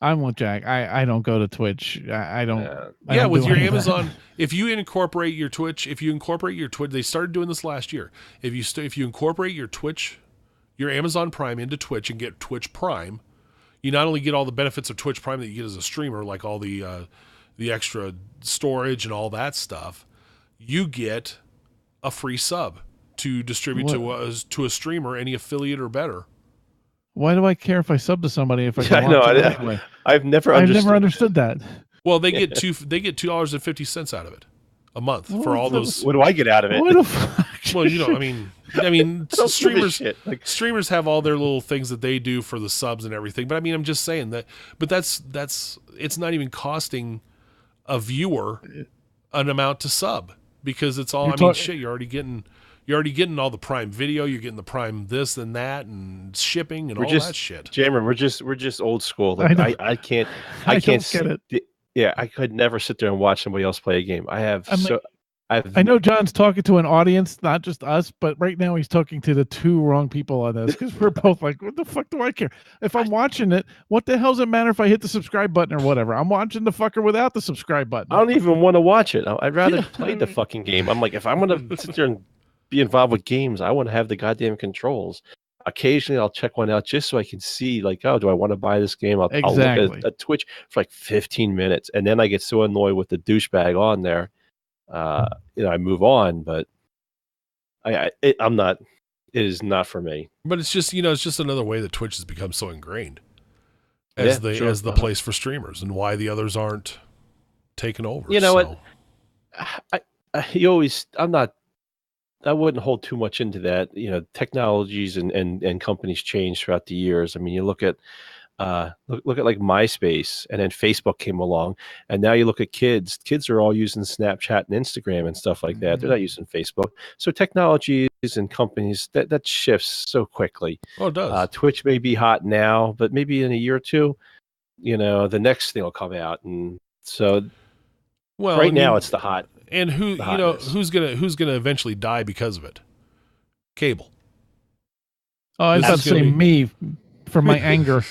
I'm with Jack. I don't go to Twitch. I don't. With your Amazon, if you incorporate your Twitch, they started doing this last year. If you incorporate your Twitch, your Amazon Prime into Twitch and get Twitch Prime, you not only get all the benefits of Twitch Prime that you get as a streamer, like all the extra storage and all that stuff, you get a free sub to distribute to a streamer, any affiliate or better. Why do I care if I sub to somebody if I can watch I've never understood that. Well, they get $2.50 out of it a month for all those. What do I get out of it? What the fuck? Well, you know, I mean, streamers have all their little things that they do for the subs and everything. But I mean, I'm just saying that. But that's it's not even costing a viewer an amount to sub because it's all. You're already getting all the Prime Video. You're getting the Prime this and that and shipping and that shit. Jammer, we're just old school. Like, I can't get it. Yeah, I could never sit there and watch somebody else play a game. I know John's talking to an audience, not just us, but right now he's talking to the two wrong people on this because we're both like, what the fuck do I care? If I'm watching it, what the hell does it matter if I hit the subscribe button or whatever? I'm watching the fucker without the subscribe button. I don't even want to watch it. I'd rather play the fucking game. I'm like, if I'm going to sit there and be involved with games, I want to have the goddamn controls. Occasionally, I'll check one out just so I can see, like, oh, do I want to buy this game? I'll look at Twitch for like 15 minutes, and then I get so annoyed with the douchebag on there. I move on, but I'm not. It is not for me. But it's just it's just another way that Twitch has become so ingrained as the place for streamers, and why the others aren't taken over. You know what? I wouldn't hold too much into that. Technologies and companies change throughout the years. I mean, you look at like MySpace, and then Facebook came along, and now you look at kids. Kids are all using Snapchat and Instagram and stuff like that. They're not using Facebook. So technologies and companies that shifts so quickly. Oh, it does. Twitch may be hot now, but maybe in a year or two, the next thing will come out, and so now it's the hot. And who's gonna eventually die because of it? Cable. Oh, I thought to say me for my anger.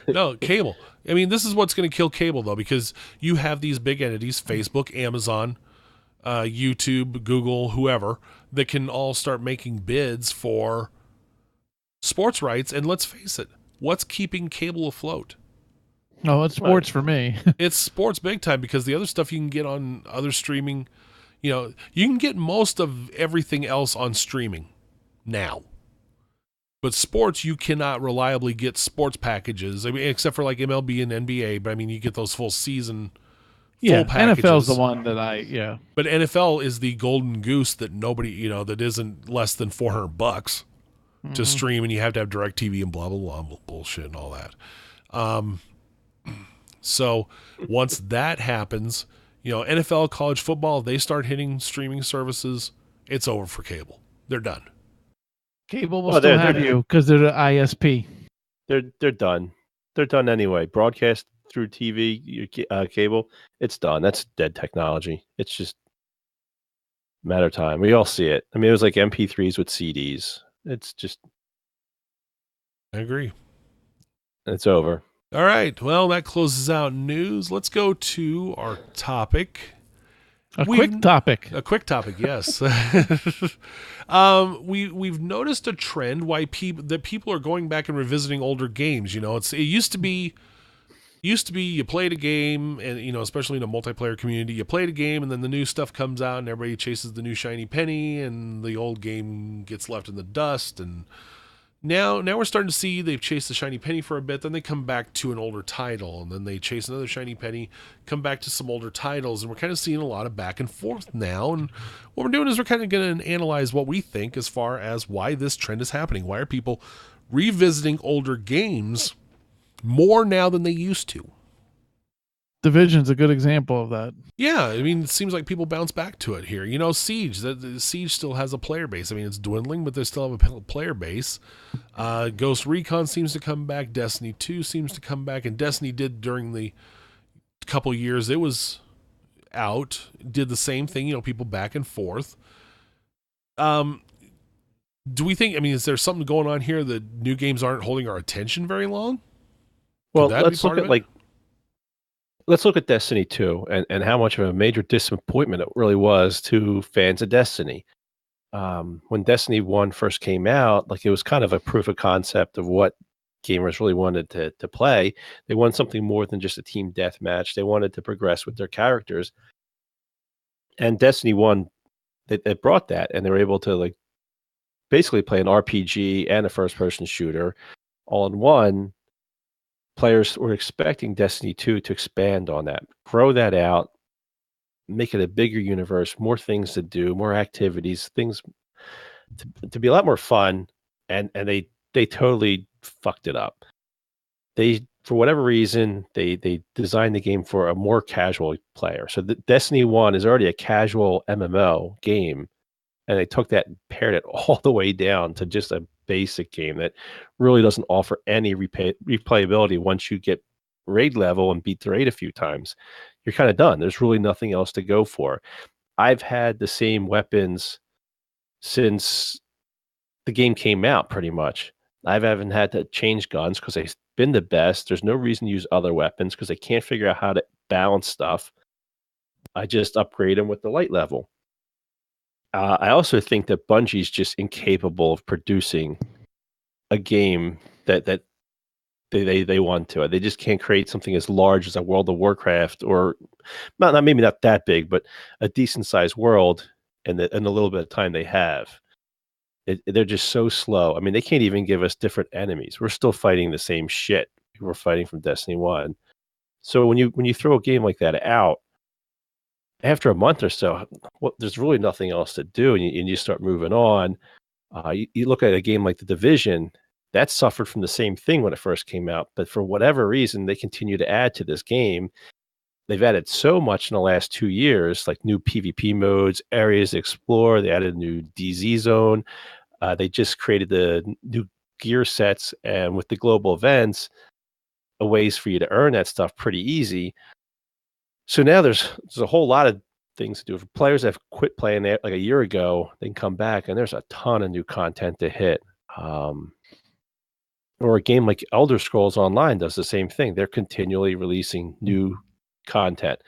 No, cable. I mean, this is what's going to kill cable, though, because you have these big entities, Facebook, Amazon, YouTube, Google, whoever, that can all start making bids for sports rights. And let's face it, what's keeping cable afloat? No, it's sports for me. It's sports big time, because the other stuff you can get on other streaming, you can get most of everything else on streaming now. But sports, you cannot reliably get sports packages. I mean, except for like MLB and NBA, but I mean, you get those full season full packages. NFL's the one that But NFL is the golden goose that nobody, that isn't less than $400 to stream, and you have to have DirecTV and blah, blah, blah, bullshit and all that. So once that happens, NFL, college football, they start hitting streaming services, it's over for cable. They're done. Cable will still have you because they're the ISP. They're done. They're done anyway. Broadcast through TV, cable, it's done. That's dead technology. It's just a matter of time. We all see it. I mean, it was like MP3s with CDs. It's just... I agree. It's over. All right. Well, that closes out news. Let's go to our topic. A quick topic, yes. We've noticed a trend why people are going back and revisiting older games. It used to be you played a game, and especially in a multiplayer community, you played a game, and then the new stuff comes out, and everybody chases the new shiny penny, and the old game gets left in the dust. And now we're starting to see they've chased the shiny penny for a bit, then they come back to an older title, and then they chase another shiny penny, come back to some older titles, and we're kind of seeing a lot of back and forth now. And what we're doing is we're kind of going to analyze what we think as far as why this trend is happening. Why are people revisiting older games more now than they used to? Division's a good example of that. Yeah, I mean, it seems like people bounce back to it here. Siege, the Siege still has a player base. I mean, it's dwindling, but they still have a player base. Ghost Recon seems to come back. Destiny 2 seems to come back. And Destiny did during the couple years it was out, did the same thing, people back and forth. Do we think, is there something going on here that new games aren't holding our attention very long? Well, let's look at Destiny 2 and how much of a major disappointment it really was to fans of Destiny. When Destiny 1 first came out, it was kind of a proof of concept of what gamers really wanted to play. They wanted something more than just a team deathmatch. They wanted to progress with their characters. And Destiny 1, they brought that, and they were able to basically play an RPG and a first-person shooter all in one. Players were expecting Destiny 2 to expand on that, grow that out, make it a bigger universe, more things to do, more activities, things to be a lot more fun, and they totally fucked it up. They, for whatever reason, they designed the game for a more casual player. So the Destiny 1 is already a casual MMO game, and they took that and pared it all the way down to just a basic game that really doesn't offer any replayability. Once you get raid level and beat the raid a few times, you're kind of done. There's really nothing else to go for. I've had the same weapons since the game came out, pretty much. I haven't had to change guns because they've been the best. There's no reason to use other weapons because they can't figure out how to balance stuff. I just upgrade them with the light level. I also think that Bungie's just incapable of producing a game that they want to. They just can't create something as large as a World of Warcraft, or not maybe not that big, but a decent sized world in the little bit of time they have. They're just so slow. I mean, they can't even give us different enemies. We're still fighting the same shit we were fighting from Destiny 1. So when you throw a game like that out, after a month or so, well, there's really nothing else to do, and you start moving on. You look at a game like The Division, that suffered from the same thing when it first came out, but for whatever reason, they continue to add to this game. They've added so much in the last 2 years, like new PvP modes, areas to explore. They added a new DZ zone. They just created the new gear sets, and with the global events, ways for you to earn that stuff pretty easy. So now there's a whole lot of things to do. For players that have quit playing it like a year ago, they can come back, and there's a ton of new content to hit. Or a game like Elder Scrolls Online does the same thing. They're continually releasing new content.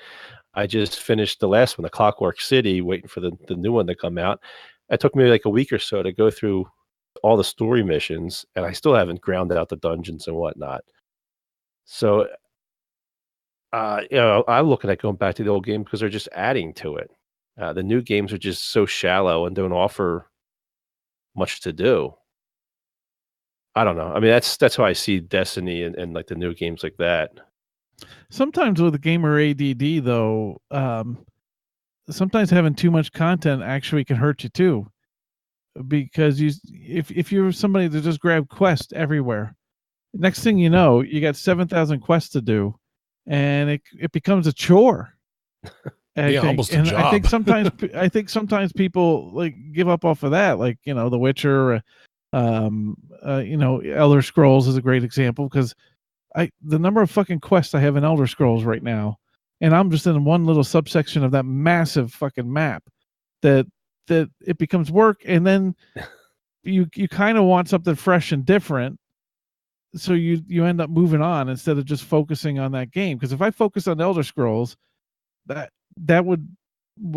I just finished the last one, the Clockwork City, waiting for the new one to come out. It took me like a week or so to go through all the story missions, and I still haven't ground out the dungeons and whatnot. So, I'm looking at going back to the old game because they're just adding to it. The new games are just so shallow and don't offer much to do. I don't know. I mean, that's how I see Destiny and like the new games like that. Sometimes with the gamer ADD, though, sometimes having too much content actually can hurt you too, because if you're somebody that just grab quests everywhere, next thing you know, you got 7,000 quests to do, and it becomes a chore. Almost a job. I think sometimes people like give up off of that, like The Witcher. Elder Scrolls is a great example, because the number of fucking quests I have in Elder Scrolls right now, and I'm just in one little subsection of that massive fucking map, that it becomes work, and then you kind of want something fresh and different, so you end up moving on instead of just focusing on that game. Because if I focus on Elder Scrolls, that would,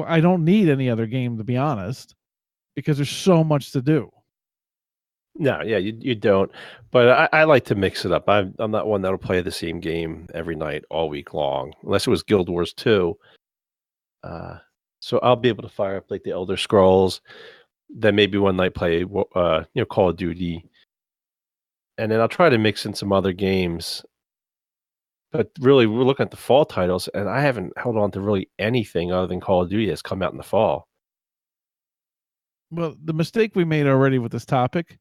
I don't need any other game, to be honest, because there's so much to do. No, yeah, you don't. But I like to mix it up. I'm not one that'll play the same game every night all week long, unless it was Guild Wars 2. So I'll be able to fire up like the Elder Scrolls, then maybe one night play Call of Duty, and then I'll try to mix in some other games. But really, we're looking at the fall titles, and I haven't held on to really anything other than Call of Duty that's come out in the fall. Well, the mistake we made already with this topic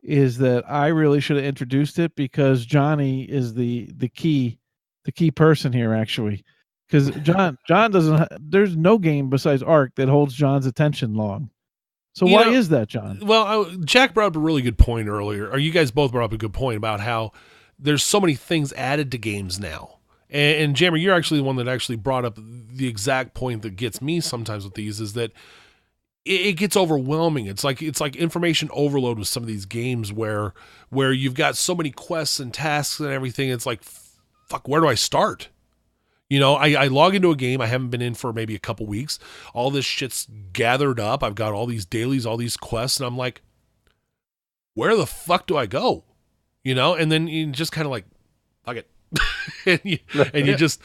is that I really should have introduced it, because Johnny is the key person here, actually, because John doesn't. There's no game besides Ark that holds John's attention long. So why is that, John? Well, Jack brought up a really good point earlier, or you guys both brought up a good point about how there's so many things added to games now. And Jammer, you're actually the one that actually brought up the exact point that gets me sometimes with these, is that it gets overwhelming. It's like information overload with some of these games where you've got so many quests and tasks and everything. It's like, fuck, where do I start? I log into a game I haven't been in for maybe a couple weeks. All this shit's gathered up. I've got all these dailies, all these quests, and I'm like, where the fuck do I go? And then you just kind of like, fuck it. you just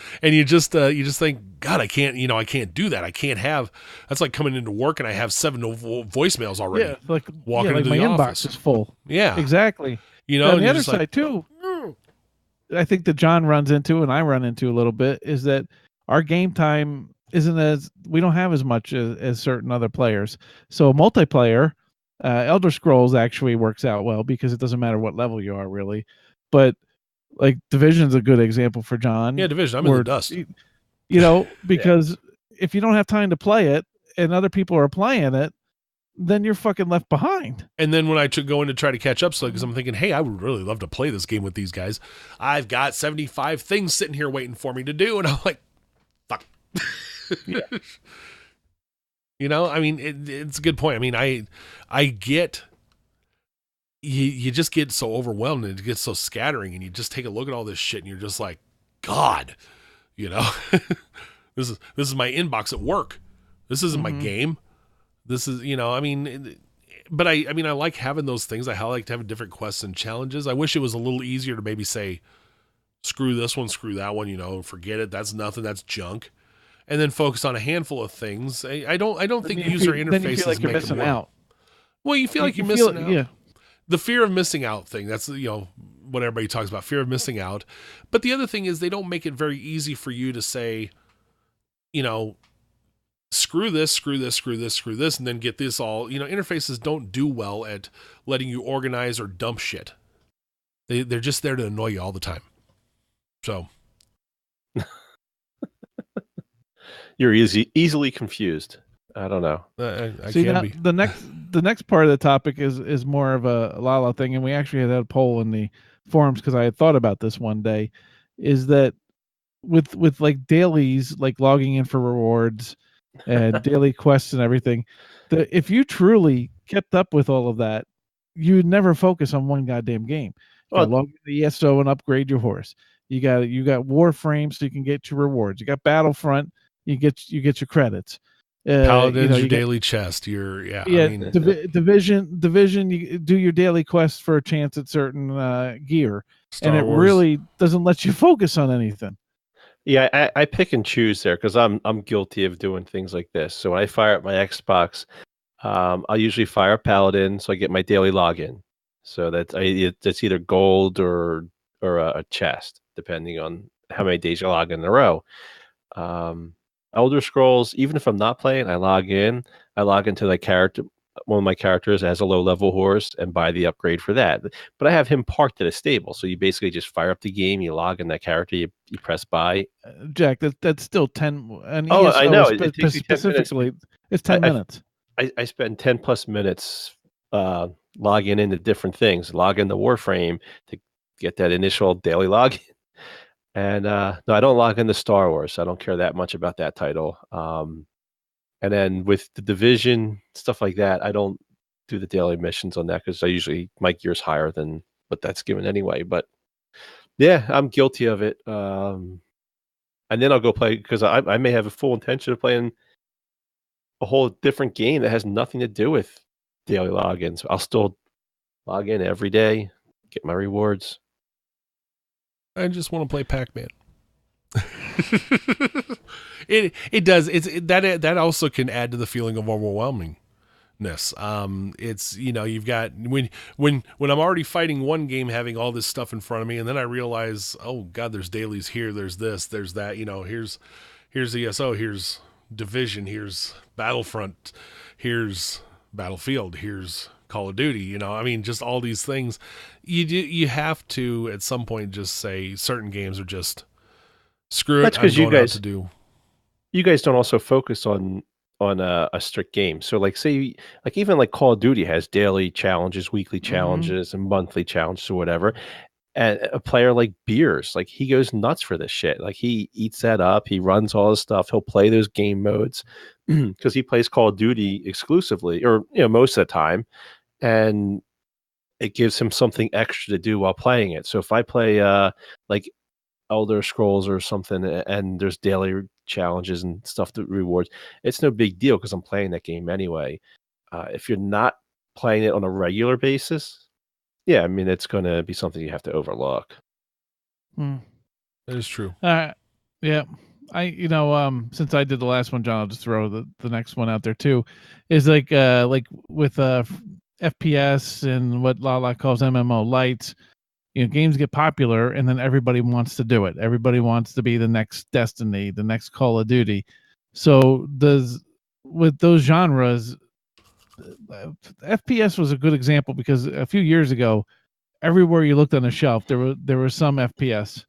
think, God, I can't do that. I can't have, that's like coming into work and I have 7 voicemails already. Yeah, like walking into my the inbox office is full. Yeah, exactly. And the other side too, I think that John runs into, and I run into a little bit, is that our game time we don't have as much as certain other players. So multiplayer, Elder Scrolls actually works out well, because it doesn't matter what level you are, really. But like Division's a good example for John. Yeah, Division. I'm in the dust. Because if you don't have time to play it and other people are playing it, then you're fucking left behind. And then when I go in to try to catch up, because I'm thinking, hey, I would really love to play this game with these guys. I've got 75 things sitting here waiting for me to do, and I'm like, fuck. Yeah. You know, I mean, it's a good point. I mean, I get you just get so overwhelmed and it gets so scattering, and you just take a look at all this shit and you're just like, God, you know, this is my inbox at work. This isn't my game. This is, you know, I mean, but I mean, I like having those things. I like to have different quests and challenges. I wish it was a little easier to maybe say, screw this one, screw that one, you know, forget it. That's nothing. That's junk. And then focus on a handful of things. I don't think user interfaces then you feel like you're missing out. Well, you feel like you're missing out. Yeah. The fear of missing out thing. That's, you know, what everybody talks about, fear of missing out. But the other thing is they don't make it very easy for you to say, you know, screw this, screw this, screw this, screw this, and then get this all. You know, interfaces don't do well at letting you organize or dump shit. They're just there to annoy you all the time. So you're easily confused. I don't know. I can be. The next part of the topic is more of a Lala thing, and we actually had a poll in the forums because I had thought about this one day. Is that with like dailies, like logging in for rewards and daily quests and everything, if you truly kept up with all of that, you'd never focus on one goddamn game. You got log in the ESO and upgrade your horse. You got Warframe so you can get your rewards. You got Battlefront, you get your credits. Paladins, your daily chest. I mean, division. You do your daily quests for a chance at certain gear, and it really doesn't let you focus on anything. Yeah, I pick and choose there because I'm guilty of doing things like this. So when I fire up my Xbox, I'll usually fire Paladin, so I get my daily login. So that's either gold or a chest, depending on how many days you log in a row. Elder Scrolls, even if I'm not playing, I log into the character. One of my characters has a low level horse and buy the upgrade for that. But I have him parked at a stable. So you basically just fire up the game, you log in that character, you press buy. Jack, that's still 10. And ESO I know. It takes specifically, it's 10 minutes. I spend 10 plus minutes logging into different things, log in the Warframe to get that initial daily login. And no, I don't log into Star Wars. I don't care that much about that title. And then with the Division, stuff like that, I don't do the daily missions on that because my gear's higher than what that's given anyway. But yeah, I'm guilty of it. And then I'll go play because I may have a full intention of playing a whole different game that has nothing to do with daily logins. I'll still log in every day, get my rewards. I just want to play Pac-Man. It does. That also can add to the feeling of overwhelmingness. It's, you know, you've got when I'm already fighting one game, having all this stuff in front of me, and then I realize, oh God, there's dailies here, there's this, there's that. You know, here's ESO, here's Division, here's Battlefront, here's Battlefield, here's Call of Duty. You know, I mean, just all these things. You have to at some point just say certain games are just screw it. That's because you guys don't also focus on a strict game. So like say like even like Call of Duty has daily challenges, weekly challenges, and monthly challenges or whatever. And a player like Beers, like he goes nuts for this shit. Like he eats that up. He runs all this stuff. He'll play those game modes because he plays Call of Duty exclusively, or most of the time, and it gives him something extra to do while playing it. So if I play like Elder Scrolls or something, and there's daily challenges and stuff that rewards, it's no big deal because I'm playing that game anyway. If you're not playing it on a regular basis, yeah, I mean, it's going to be something you have to overlook. That is true. Yeah. Since I did the last one, John, I'll just throw the next one out there too. Is like with FPS and what Lala calls MMO lights. You know, games get popular and then everybody wants to do it. Everybody wants to be the next Destiny, the next Call of Duty. So with those genres, FPS was a good example because a few years ago, everywhere you looked on the shelf, there were some FPS,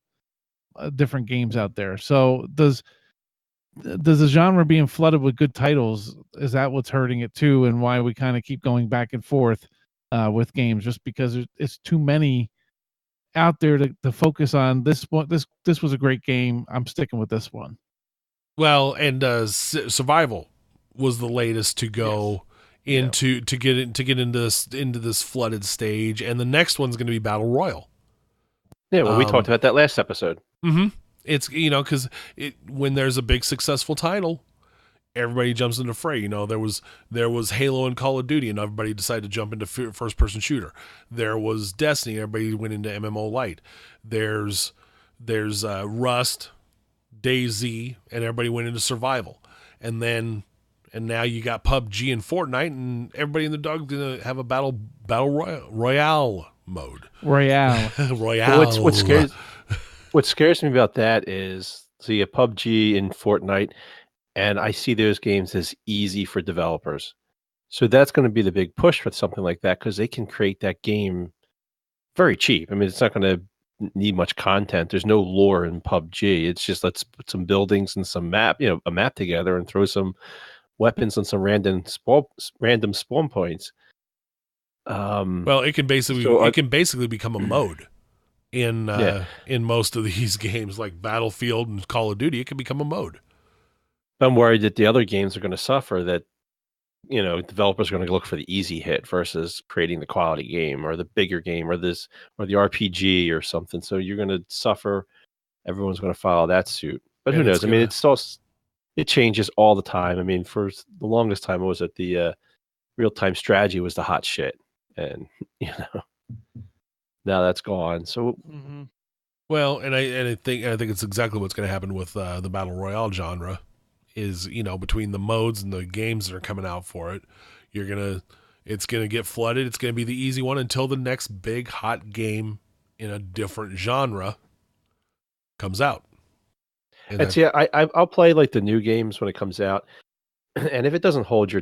different games out there. So does the genre being flooded with good titles, is that what's hurting it too, and why we kind of keep going back and forth with games, just because it's too many out there to focus on this one. This was a great game. I'm sticking with this one. Well, and survival was the latest to go into to get into this flooded stage, and the next one's going to be Battle Royal. Yeah, well, we talked about that last episode. Mm-hmm. It's because when there's a big successful title, everybody jumps into the fray. There was Halo and Call of Duty, and everybody decided to jump into first person shooter. There was Destiny, everybody went into MMO Lite. There's Rust, DayZ, and everybody went into survival. And now you got PUBG and Fortnite, and everybody in the dog's gonna have a battle royale mode. Royale. Royale. What scares me about that is see a PUBG and Fortnite, and I see those games as easy for developers. So that's going to be the big push for something like that because they can create that game very cheap. I mean, it's not going to need much content. There's no lore in PUBG. It's just let's put some buildings and some a map together and throw some weapons and some random spawn points. Well, it can basically become a mode in most of these games, like Battlefield and Call of Duty. It can become a mode. I'm worried that the other games are going to suffer. That developers are going to look for the easy hit versus creating the quality game or the bigger game or the RPG or something. So you're going to suffer. Everyone's going to follow that suit. But who knows? I mean, it changes all the time. I mean, for the longest time, it was that the real-time strategy was the hot shit, and now that's gone. So, well, and I think it's exactly what's going to happen with the battle royale genre. Is between the modes and the games that are coming out for it, it's gonna get flooded. It's gonna be the easy one until the next big hot game in a different genre comes out. I'll play like the new games when it comes out, and if it doesn't hold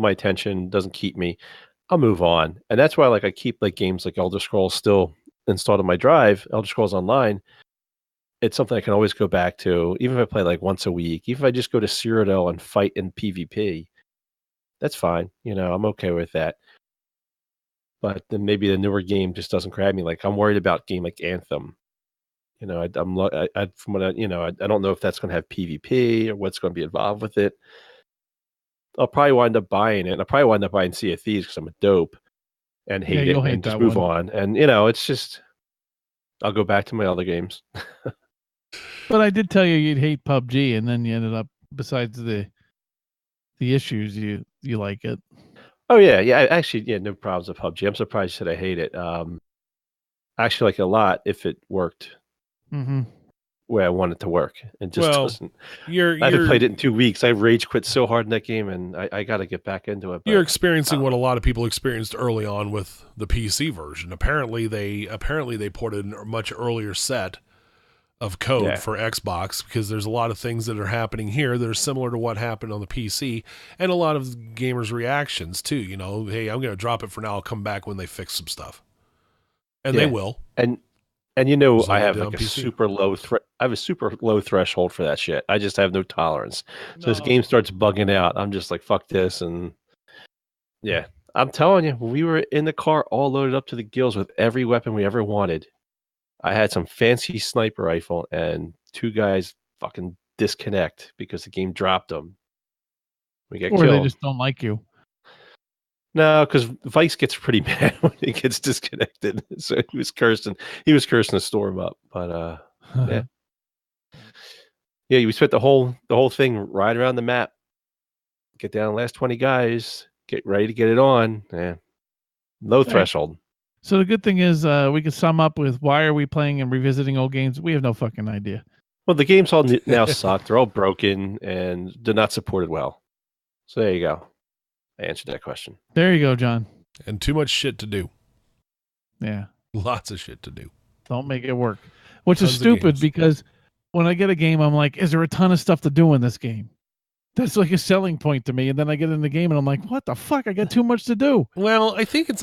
my attention, doesn't keep me, I'll move on. And that's why I keep like games like Elder Scrolls still installed on my drive. Elder Scrolls Online. It's something I can always go back to, even if I play like once a week. Even if I just go to Cyrodiil and fight in PvP, that's fine. I'm okay with that. But then maybe the newer game just doesn't grab me. Like I'm worried about a game like Anthem. I don't know if that's going to have PvP or what's going to be involved with it. I'll probably wind up buying it. And I'll probably wind up buying Sea of Thieves because I'm a dope and hate it and just move on. And it's just I'll go back to my other games. But I did tell you you'd hate PUBG, and then you ended up, besides the issues, you like it. Oh yeah. Actually, no problems with PUBG. I'm surprised that I hate it. I actually like it a lot if it worked where I want it to work. It just doesn't. I haven't played it in 2 weeks. I rage quit so hard in that game, and I got to get back into it. You're experiencing what a lot of people experienced early on with the PC version. Apparently, they ported a much earlier set of code for Xbox because there's a lot of things that are happening here that are similar to what happened on the PC, and a lot of gamers' reactions too. Hey, I'm going to drop it for now. I'll come back when they fix some stuff, and they will. And I have like a super low I have a super low threshold for that shit. I just have no tolerance. So this game starts bugging out, I'm just like, fuck this. And yeah, I'm telling you, we were in the car all loaded up to the gills with every weapon we ever wanted. I had some fancy sniper rifle, and two guys fucking disconnect because the game dropped them. We get killed. Or they just don't like you. No, because Vice gets pretty mad when he gets disconnected. So he was cursing the storm up. But yeah. Yeah, we spent the whole thing right around the map. Get down the last 20 guys, get ready to get it on. Yeah. Low threshold. So the good thing is we can sum up with why are we playing and revisiting old games? We have no fucking idea. Well, the games all now suck. They're all broken and they're not supported well. So there you go. I answered that question. There you go, John. And too much shit to do. Yeah. Lots of shit to do. Don't make it work. Which is stupid because when I get a game, I'm like, is there a ton of stuff to do in this game? That's like a selling point to me. And then I get in the game and I'm like, what the fuck? I got too much to do. Well, I think it's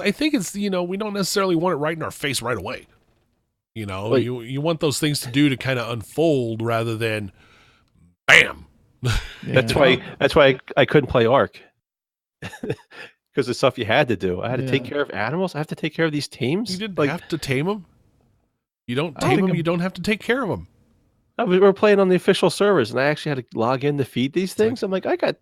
we don't necessarily want it right in our face right away. You want those things to do to kind of unfold rather than bam. Yeah. That's why I couldn't play Ark. Because the stuff you had to do. I had to take care of animals. I have to take care of these teams. You didn't have to tame them. You don't tame them. You don't have to take care of them. We were playing on the official servers, and I actually had to log in to feed these things. I'm like, I got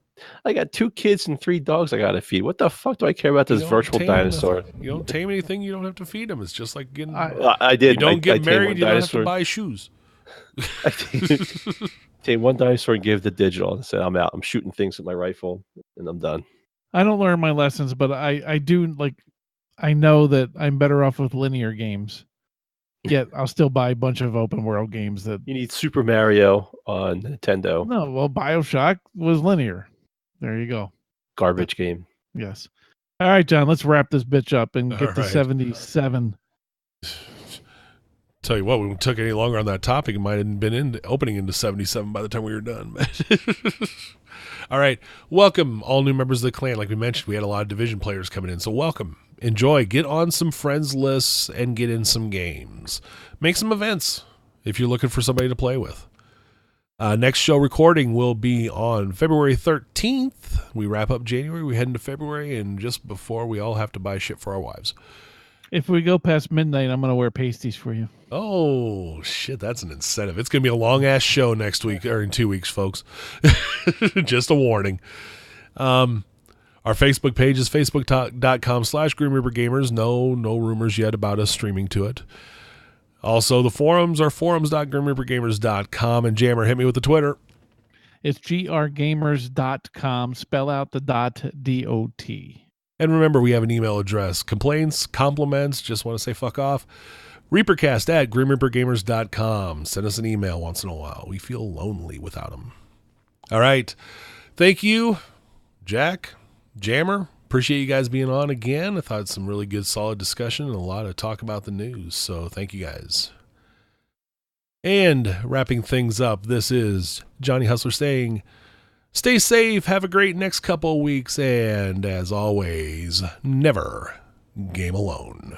I got 2 kids and 3 dogs I gotta feed. What the fuck do I care about this virtual dinosaur? You don't tame anything, you don't have to feed them. It's just like getting. I did. You don't get married, you don't have to buy shoes. I tamed one dinosaur and gave the digital and said, "I'm out. I'm shooting things with my rifle, and I'm done." I don't learn my lessons, but I do like. I know that I'm better off with linear games. Yet I'll still buy a bunch of open world games that you need. Super Mario on Nintendo. No, well, BioShock was linear. There you go. Garbage game. Yes. All right, John, let's wrap this bitch up and get to 77. Tell you what, we took any longer on that topic, it might have been opening into 77 by the time we were done. All right. Welcome, all new members of the clan. Like we mentioned, we had a lot of Division players coming in, so welcome. Enjoy. Get on some friends lists and get in some games. Make some events if you're looking for somebody to play with. Next show recording will be on February 13th. We wrap up January. We head into February, and just before we all have to buy shit for our wives. If we go past midnight, I'm going to wear pasties for you. Oh, shit. That's an incentive. It's going to be a long-ass show next week, or in 2 weeks, folks. Just a warning. Our Facebook page is facebook.com/GrimReaperGamers. No rumors yet about us streaming to it. Also, the forums are forums.grimreapergamers.com. And Jammer, hit me with the Twitter. It's grgamers.com. Spell out the .dot. And remember, we have an email address. Complaints, compliments, just want to say fuck off. ReaperCast@grimreapergamers.com. Send us an email once in a while. We feel lonely without them. All right. Thank you, Jack, Jammer. Appreciate you guys being on again. I thought it's some really good, solid discussion and a lot of talk about the news. So thank you guys. And wrapping things up, this is Johnny Hustler saying, stay safe, have a great next couple of weeks, and as always, never game alone.